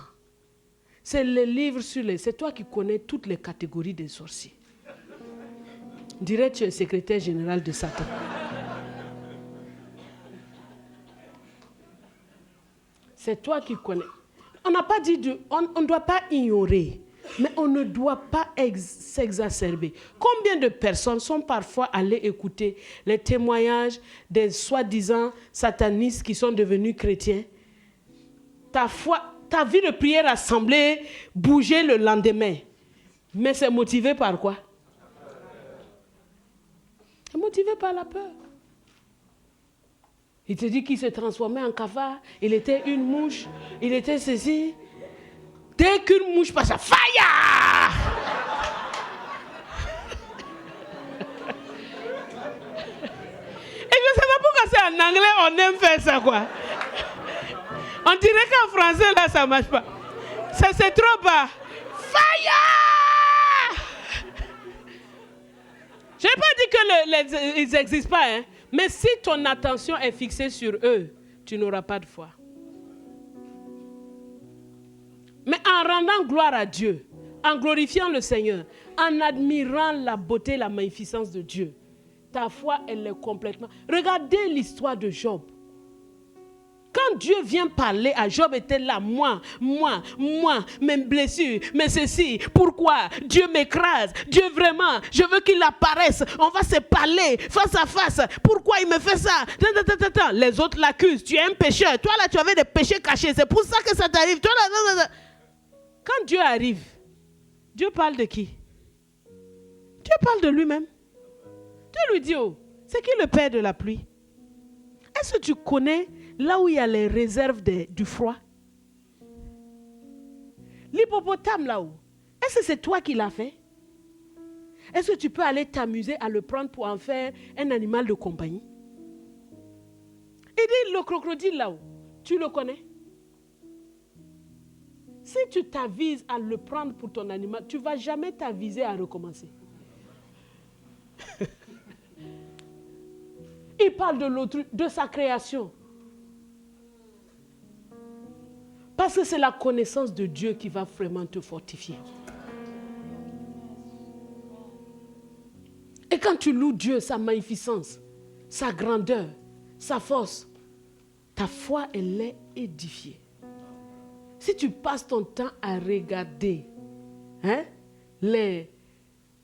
c'est les livres sur les... C'est toi qui connais toutes les catégories des sorciers. On dirait que tu es secrétaire général de Satan. C'est toi qui connais. On n'a pas dit on ne doit pas ignorer, mais on ne doit pas s'exacerber. Combien de personnes sont parfois allées écouter les témoignages des soi-disant satanistes qui sont devenus chrétiens? Ta foi, ta vie de prière a semblé bouger le lendemain. Mais c'est motivé par quoi? C'est motivé par la peur. Il te dit qu'il s'est transformé en cafard, il était une mouche, il était ceci. Dès qu'une mouche passe, fire! Et je ne sais pas pourquoi c'est en anglais, on aime faire ça, quoi. On dirait qu'en français, là, ça ne marche pas. Ça, c'est trop bas. Fire! Je n'ai pas dit qu'ils n'existent pas, hein. Mais si ton attention est fixée sur eux, tu n'auras pas de foi. Mais en rendant gloire à Dieu, en glorifiant le Seigneur, en admirant la beauté et la magnificence de Dieu, ta foi, elle est complètement... Regardez l'histoire de Job. Quand Dieu vient parler à Job, était là, moi, mes blessures, mes ceci, pourquoi Dieu m'écrase, Dieu vraiment, je veux qu'il apparaisse, on va se parler face à face, pourquoi il me fait ça? Les autres l'accusent, tu es un pécheur, toi là tu avais des péchés cachés, c'est pour ça que ça t'arrive. Toi, là. Quand Dieu arrive, Dieu parle de qui? Dieu parle de lui-même. Dieu lui dit, oh, c'est qui le père de la pluie? Est-ce que tu connais là où il y a les réserves du froid? L'hippopotame là-haut, est-ce que c'est toi qui l'as fait? Est-ce que tu peux aller t'amuser à le prendre pour en faire un animal de compagnie? Il dit le crocodile là-haut, tu le connais? Si tu t'avises à le prendre pour ton animal, tu ne vas jamais t'aviser à recommencer. Il parle de l'autre, de sa création. Parce que c'est la connaissance de Dieu qui va vraiment te fortifier. Et quand tu loues Dieu, sa magnificence, sa grandeur, sa force, ta foi, elle est édifiée. Si tu passes ton temps à regarder les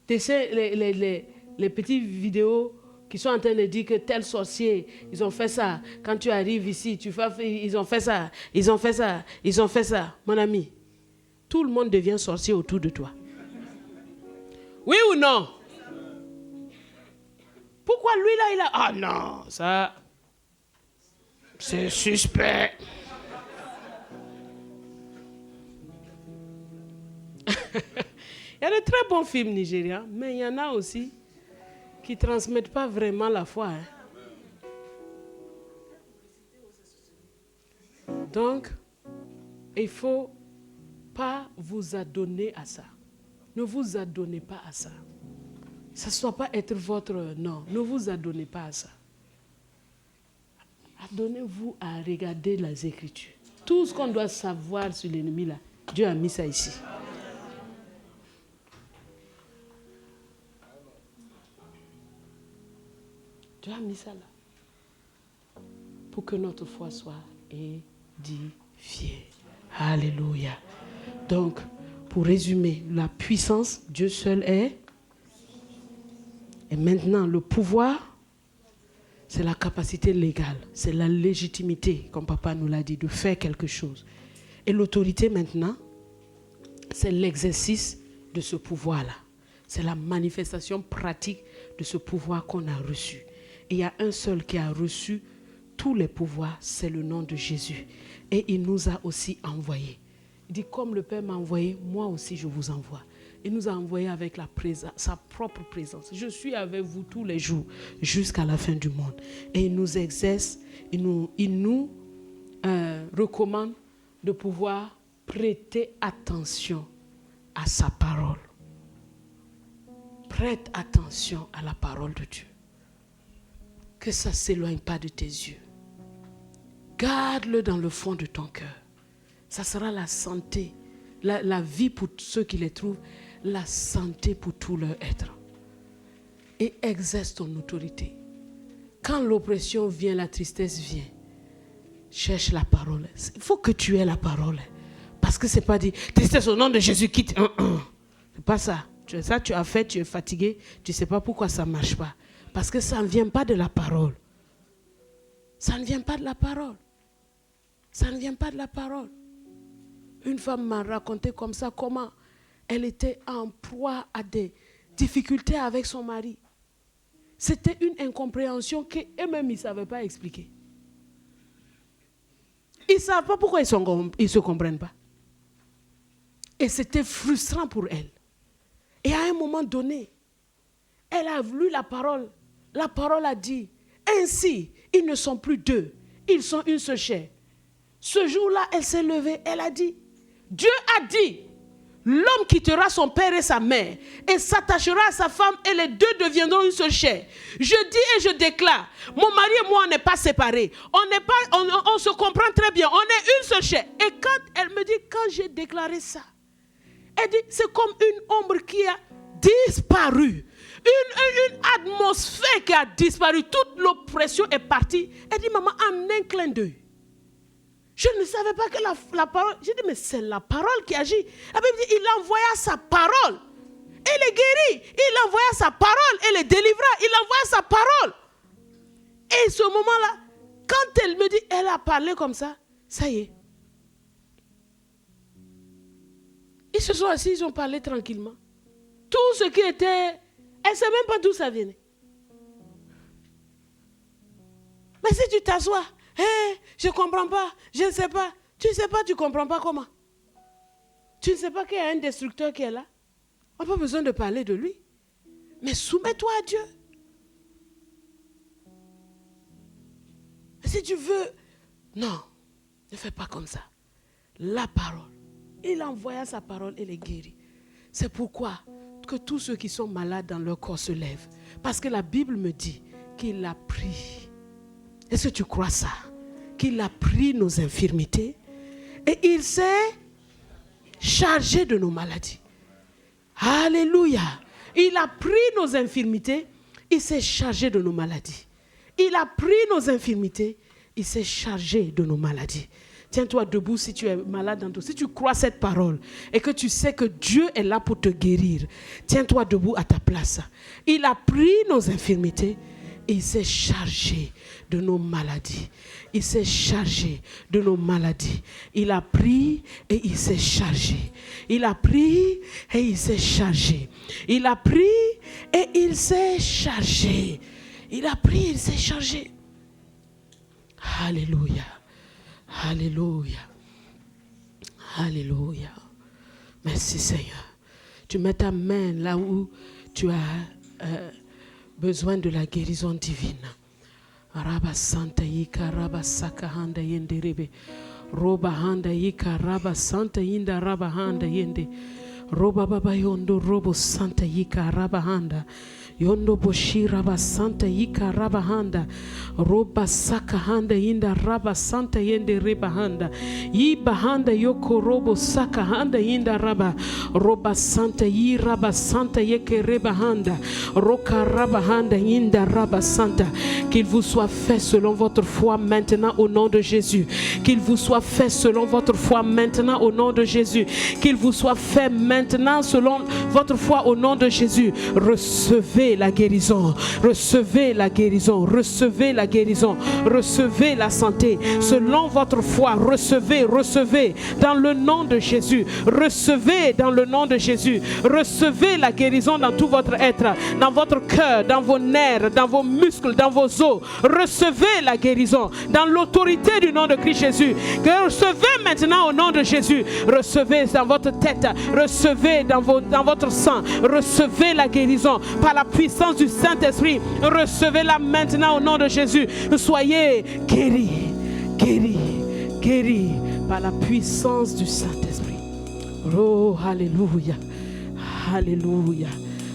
petites vidéos qui sont en train de dire que tel sorcier, ils ont fait ça. Quand tu arrives ici, ils ont fait ça, ils ont fait ça. Mon ami, tout le monde devient sorcier autour de toi. Oui ou non? Pourquoi lui là, il a... Ah non, ça... C'est suspect. Il y a de très bons films nigérians, mais il y en a aussi qui ne transmettent pas vraiment la foi. Donc, il ne faut pas vous adonner à ça. Ne vous adonnez pas à ça. Ça ne soit pas être votre... Non, ne vous adonnez pas à ça. Adonnez-vous à regarder les Écritures. Tout ce qu'on doit savoir sur l'ennemi, là, Dieu a mis ça ici. Dieu a mis ça là. Pour que notre foi soit édifiée. Alléluia. Donc, pour résumer, la puissance, Dieu seul est. Et maintenant, le pouvoir, c'est la capacité légale, c'est la légitimité, comme papa nous l'a dit, de faire quelque chose. Et l'autorité maintenant, c'est l'exercice de ce pouvoir-là. C'est la manifestation pratique de ce pouvoir qu'on a reçu. Et il y a un seul qui a reçu tous les pouvoirs, c'est le nom de Jésus. Et il nous a aussi envoyés. Il dit, comme le Père m'a envoyé, moi aussi je vous envoie. Il nous a envoyés avec sa propre présence. Je suis avec vous tous les jours jusqu'à la fin du monde. Et il nous exerce, il nous recommande de pouvoir prêter attention à sa parole. Prête attention à la parole de Dieu. Que ça ne s'éloigne pas de tes yeux. Garde-le dans le fond de ton cœur. Ça sera la santé, la vie pour ceux qui les trouvent, la santé pour tout leur être. Et exerce ton autorité. Quand l'oppression vient, la tristesse vient, cherche la parole. Il faut que tu aies la parole. Parce que ce n'est pas dit, tristesse au nom de Jésus, quitte. C'est pas ça. Ça, tu as fait, tu es fatigué, tu ne sais pas pourquoi ça ne marche pas. Parce que ça ne vient pas de la parole. Ça ne vient pas de la parole. Ça ne vient pas de la parole. Une femme m'a raconté comme ça comment elle était en proie à des difficultés avec son mari. C'était une incompréhension qu'eux-mêmes ils ne savaient pas expliquer. Ils ne savent pas pourquoi ils ne se comprennent pas. Et c'était frustrant pour elle. Et à un moment donné, elle a lu la parole. La parole a dit, ainsi, ils ne sont plus deux, ils sont une seule chair. Ce jour-là, elle s'est levée, elle a dit, Dieu a dit, l'homme quittera son père et sa mère et s'attachera à sa femme et les deux deviendront une seule chair. Je dis et je déclare, mon mari et moi, on n'est pas séparés. On se comprend très bien, on est une seule chair. Et quand elle me dit, quand j'ai déclaré ça, elle dit, c'est comme une ombre qui a disparu. Une atmosphère qui a disparu. Toute l'oppression est partie. Elle dit, maman, en un clin d'œil. Je ne savais pas que la parole... J'ai dit, mais c'est la parole qui agit. La Bible dit, il envoya sa parole. Et les guérit. Il envoya sa parole et les délivra. Il envoya sa parole. Et ce moment-là, quand elle me dit, elle a parlé comme ça, ça y est. Ils se sont assis, ils ont parlé tranquillement. Tout ce qui était... Elle ne sait même pas d'où ça venait. Mais si tu t'assois, je ne comprends pas, je ne sais pas. Tu ne sais pas, tu ne comprends pas comment. Tu ne sais pas qu'il y a un destructeur qui est là. On n'a pas besoin de parler de lui. Mais soumets-toi à Dieu. Si tu veux... Non, ne fais pas comme ça. La parole. Il envoya sa parole et les guérit. C'est pourquoi que tous ceux qui sont malades dans leur corps se lèvent. Parce que la Bible me dit qu'il a pris. Est-ce que tu crois ça? Qu'il a pris nos infirmités et il s'est chargé de nos maladies. Alléluia. Il a pris nos infirmités, il s'est chargé de nos maladies. Il a pris nos infirmités, il s'est chargé de nos maladies. Tiens-toi debout si tu es malade dans tout. Si tu crois cette parole et que tu sais que Dieu est là pour te guérir, tiens-toi debout à ta place. Il a pris nos infirmités il s'est chargé de nos maladies. Il s'est chargé de nos maladies. Il a pris et il s'est chargé. Il a pris et il s'est chargé. Il a pris et il s'est chargé. Il a pris et il s'est chargé. Alléluia. Alléluia. Alléluia. Merci Seigneur. Tu mets ta main là où tu as besoin de la guérison divine. Raba Santa Yika Raba Saka Handa Yende Rebe Roba Handa Yika Raba Santa Yinda Raba Handa Yende Roba Baba Yondo Robo Santa Yika Raba Handa Yondo Boshi Raba Santa Yika Raba Handa Roba Saka Handa Yinda Raba Santa Yende Reba Handa Yiba Handa Yoko Robo Saka Handa Yinda Raba Roba Santa Yi Raba Santa Yeke Reba Handa Roka Raba Handa Yinda Raba Santa. Qu'il vous soit fait selon votre foi maintenant au nom de Jésus. Qu'il vous soit fait selon votre foi maintenant au nom de Jésus. Qu'il vous soit fait maintenant selon votre foi au nom de Jésus. Recevez la guérison. Recevez la guérison. Recevez la guérison. Recevez la santé. Selon votre foi, recevez, recevez dans le nom de Jésus. Recevez dans le nom de Jésus. Recevez la guérison dans tout votre être, dans votre cœur, dans vos nerfs, dans vos muscles, dans vos os. Recevez la guérison dans l'autorité du nom de Christ Jésus. Recevez maintenant au nom de Jésus. Recevez dans votre tête. Recevez dans votre sang. Recevez la guérison par la puissance du Saint-Esprit. Recevez-la maintenant au nom de Jésus. Soyez guéris, guéris, guéris par la puissance du Saint-Esprit. Oh, alléluia. Alléluia.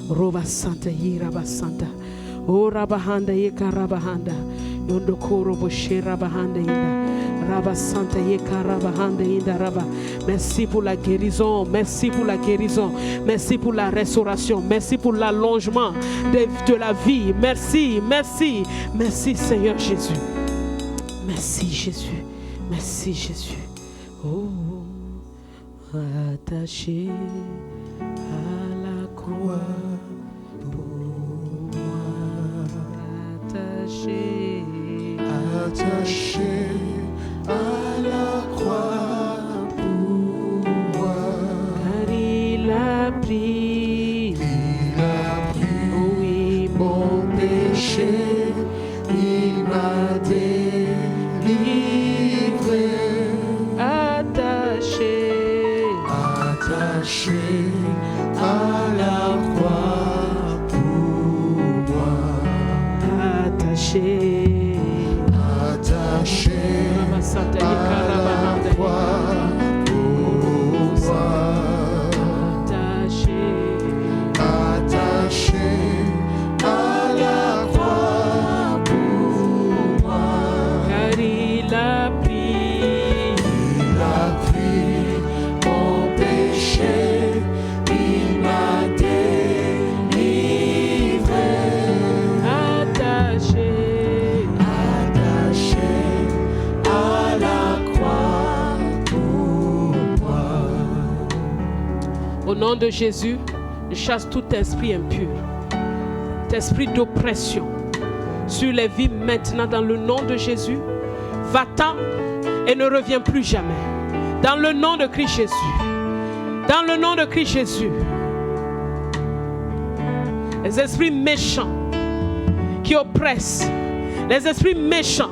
Roba Santa Yiraba Santa. Oh Rabahanda Yeka Rabahanda. Yondo Koro Boshe Rabahanda Yinda. Rabba Santa Yeka Rabahanda Yinda Rabba. Merci pour la guérison. Merci pour la guérison. Merci pour la restauration. Merci pour l'allongement de la vie. Merci, merci. Merci Seigneur Jésus. Merci Jésus. Merci Jésus. Oh, attaché à la croix. Attaché à la croix pour moi. Car il a pris, oui, mon péché, il m'a délivré. Attaché à la croix pour moi. Attaché à la croix pour moi. Attaché à la croix pour moi. Car il a pris mon péché, il m'a délivré. attaché. À la croix pour moi. Au nom de Jésus, je chasse tout esprit impur, esprit d'oppression sur les vies maintenant dans le nom de Jésus. Va-t'en et ne reviens plus jamais. Dans le nom de Christ Jésus. Dans le nom de Christ Jésus. Les esprits méchants qui oppressent, les esprits méchants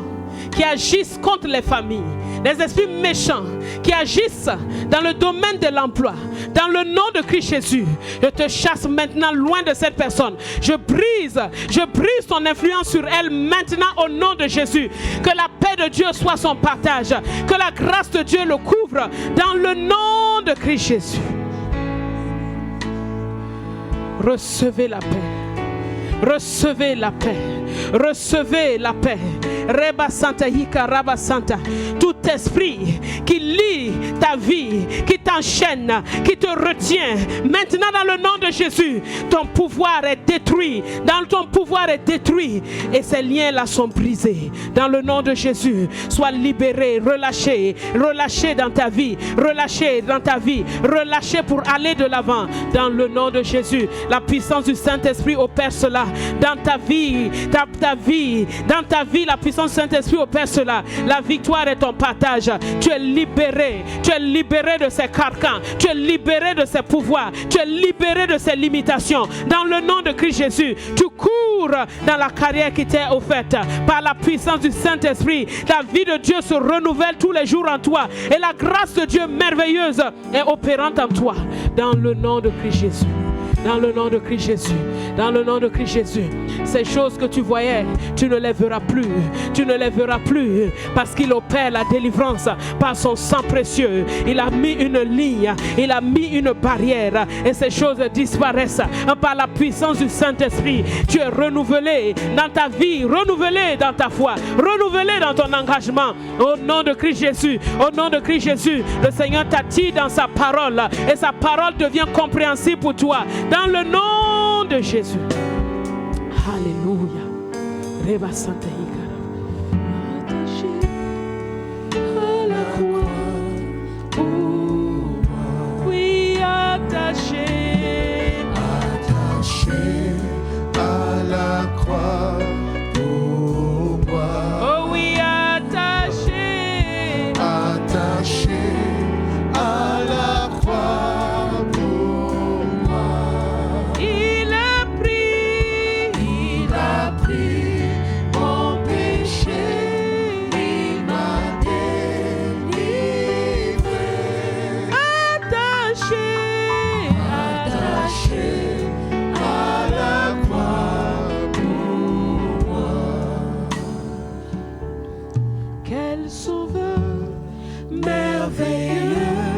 qui agissent contre les familles, les esprits méchants qui agissent dans le domaine de l'emploi, dans le nom de Christ Jésus, je te chasse maintenant loin de cette personne. Je brise ton influence sur elle maintenant au nom de Jésus. Que la paix de Dieu soit son partage, que la grâce de Dieu le couvre dans le nom de Christ Jésus. Recevez la paix. Recevez la paix. Recevez la paix. Reba Santa Yika Raba Santa. Tout esprit qui lie ta vie, qui t'enchaîne, qui te retient, maintenant dans le nom de Jésus, ton pouvoir est détruit. Dans ton pouvoir est détruit et ces liens-là sont brisés. Dans le nom de Jésus, sois libéré, relâché, relâché dans ta vie, relâché dans ta vie, relâché pour aller de l'avant. Dans le nom de Jésus, la puissance du Saint-Esprit opère cela dans ta vie, dans ta vie, la puissance du Saint-Esprit opère cela. La victoire est ton partage. Tu es libéré de ces carcans, tu es libéré de ces pouvoirs, tu es libéré de ces limitations. Dans le nom de Christ Jésus, tu cours dans la carrière qui t'est offerte par la puissance du Saint-Esprit. La vie de Dieu se renouvelle tous les jours en toi et la grâce de Dieu merveilleuse est opérante en toi. Dans le nom de Christ Jésus. Dans le nom de Christ Jésus. Dans le nom de Christ Jésus. Ces choses que tu voyais, tu ne les verras plus. Tu ne les verras plus parce qu'il opère la délivrance par son sang précieux. Il a mis une ligne, il a mis une barrière et ces choses disparaissent par la puissance du Saint-Esprit. Tu es renouvelé dans ta vie, renouvelé dans ta foi, renouvelé dans ton engagement. Au nom de Christ Jésus, au nom de Christ Jésus, le Seigneur t'attire dans sa parole et sa parole devient compréhensible pour toi. Dans le nom de Jésus. Alléluia. Reba Santa Hikara. Attaché à la croix pour moi. Oui, attaché. Attaché à la croix pour moi. Oh oui, attaché. Attaché à la croix.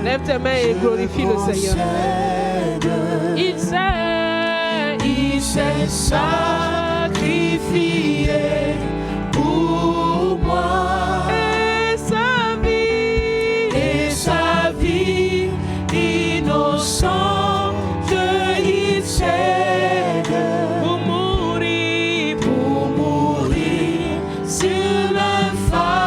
Lève tes mains et glorifie le Seigneur. Il s'est sacrifié pour moi. Et sa vie innocente, il cède pour mourir sur l'infâme.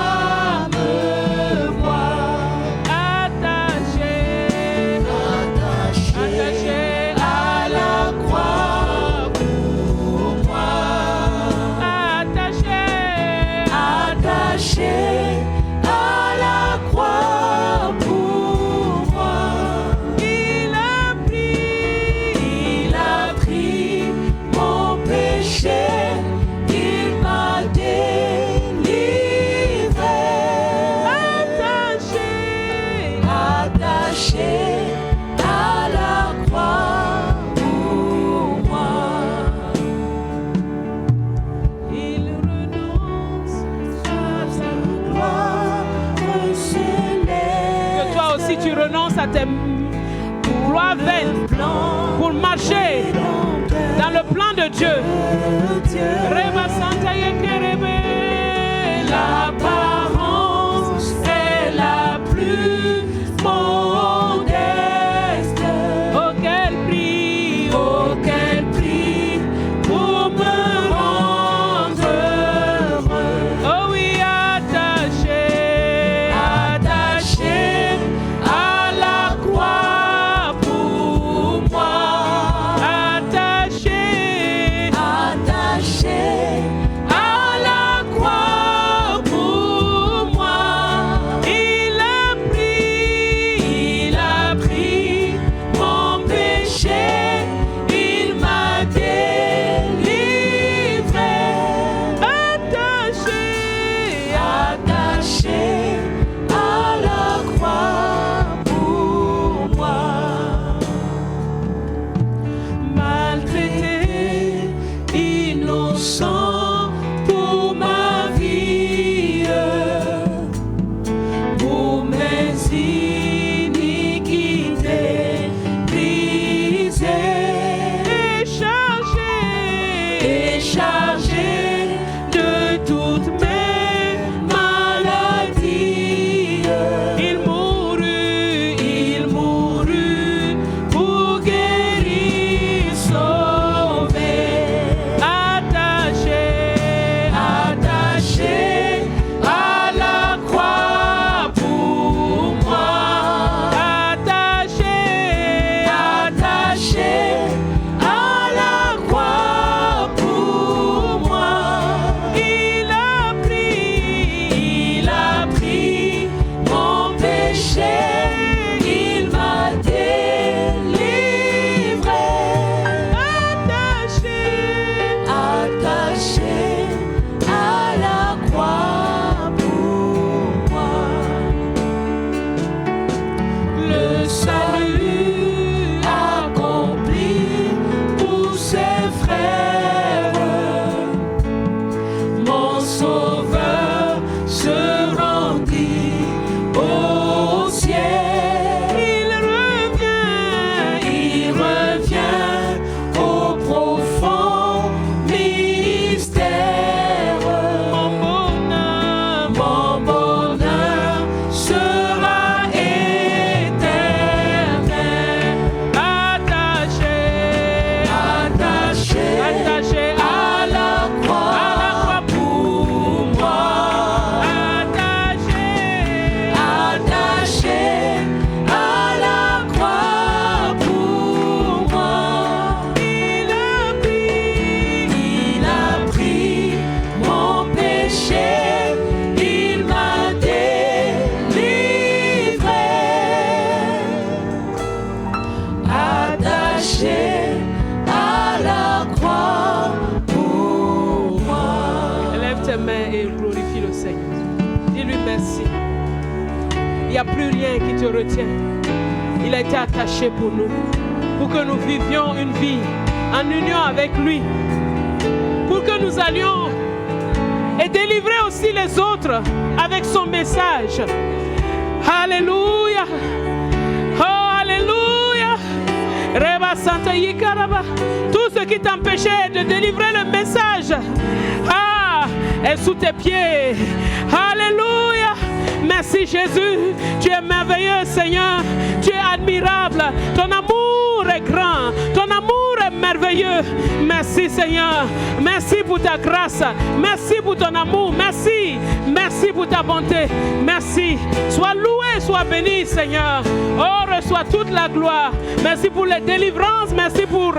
À tes gloires vaines pour marcher dans le plan de Dieu. L'apparence est la plus modeste. Oh quel prix pour me rendre heureux. Oh oui, attaché à n'y a plus rien qui te retient. Il a été attaché pour nous, pour que nous vivions une vie en union avec lui, pour que nous allions et délivrer aussi les autres avec son message. Alléluia. Oh, alléluia. Reba Santa Yikaraba. Tout ce qui t'empêchait de délivrer le message est sous tes pieds. Alléluia. Merci Jésus. Tu es merveilleux, Seigneur. Tu es admirable. Ton amour est grand. Ton amour est merveilleux. Merci Seigneur. Merci pour ta grâce. Merci pour ton amour. Merci. Merci pour ta bonté. Merci. Sois loué, sois béni, Seigneur. Oh, reçois toute la gloire. Merci pour les délivrances. Merci pour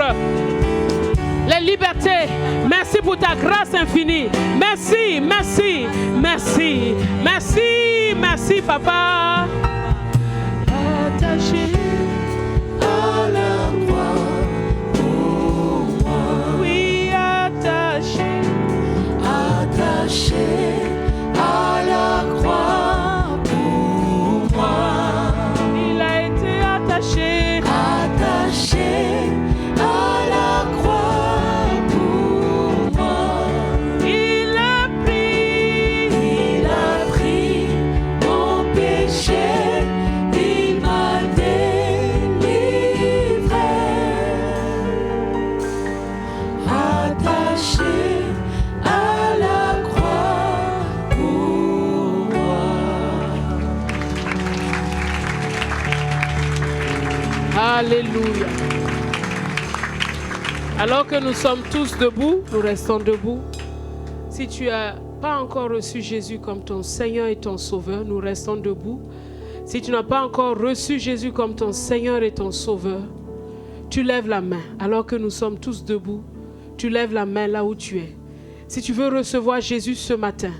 les libertés. Merci pour ta grâce infinie. Merci, merci, merci, merci, merci, Papa. Attaché à la croix pour moi. Oui, attaché. Attaché à la croix pour moi. Il a été attaché. Attaché à la croix pour moi. Il a pris mon péché. Il m'a délivré. Attaché à la croix pour moi. Alléluia. Alors que nous sommes tous debout, nous restons debout. Si tu n'as pas encore reçu Jésus comme ton Seigneur et ton Sauveur, nous restons debout. Si tu n'as pas encore reçu Jésus comme ton Seigneur et ton Sauveur, tu lèves la main. Alors que nous sommes tous debout, tu lèves la main là où tu es. Si tu veux recevoir Jésus ce matin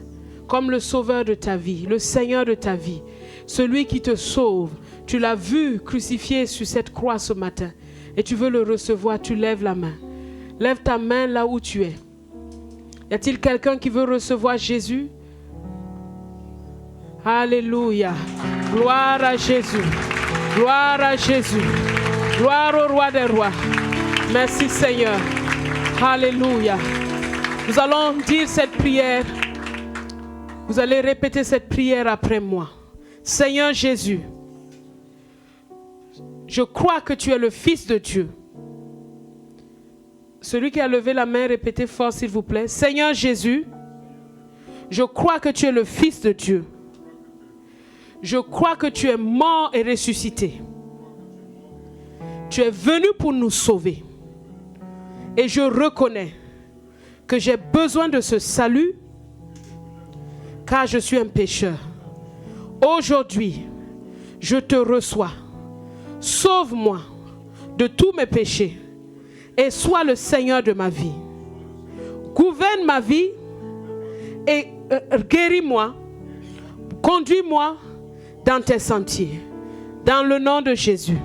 comme le Sauveur de ta vie, le Seigneur de ta vie, celui qui te sauve, tu l'as vu crucifié sur cette croix ce matin et tu veux le recevoir, tu lèves la main. Lève ta main là où tu es. Y a-t-il quelqu'un qui veut recevoir Jésus? Alléluia. Gloire à Jésus. Gloire à Jésus. Gloire au roi des rois. Merci Seigneur. Alléluia. Nous allons dire cette prière. Vous allez répéter cette prière après moi. Seigneur Jésus, je crois que tu es le Fils de Dieu. Celui qui a levé la main, répétez fort s'il vous plaît. Seigneur Jésus, je crois que tu es le Fils de Dieu. Je crois que tu es mort et ressuscité. Tu es venu pour nous sauver. Et je reconnais que j'ai besoin de ce salut car je suis un pécheur. Aujourd'hui, je te reçois. Sauve-moi de tous mes péchés et sois le Seigneur de ma vie. Gouverne ma vie et guéris-moi. Conduis-moi dans tes sentiers. Dans le nom de Jésus.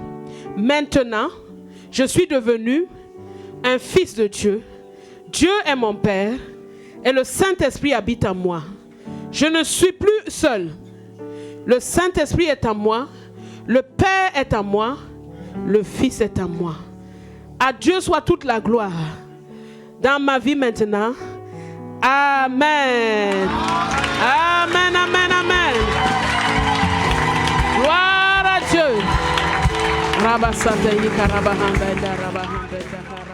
Maintenant, je suis devenu un fils de Dieu. Dieu est mon Père et le Saint-Esprit habite en moi. Je ne suis plus seul. Le Saint-Esprit est en moi. Le Père est en moi. Le Fils est en moi. À Dieu soit toute la gloire. Dans ma vie maintenant. Amen. Amen, amen, amen. Gloire à Dieu. Rabba Sata Yika Rabba Hamba Rabba Hamba.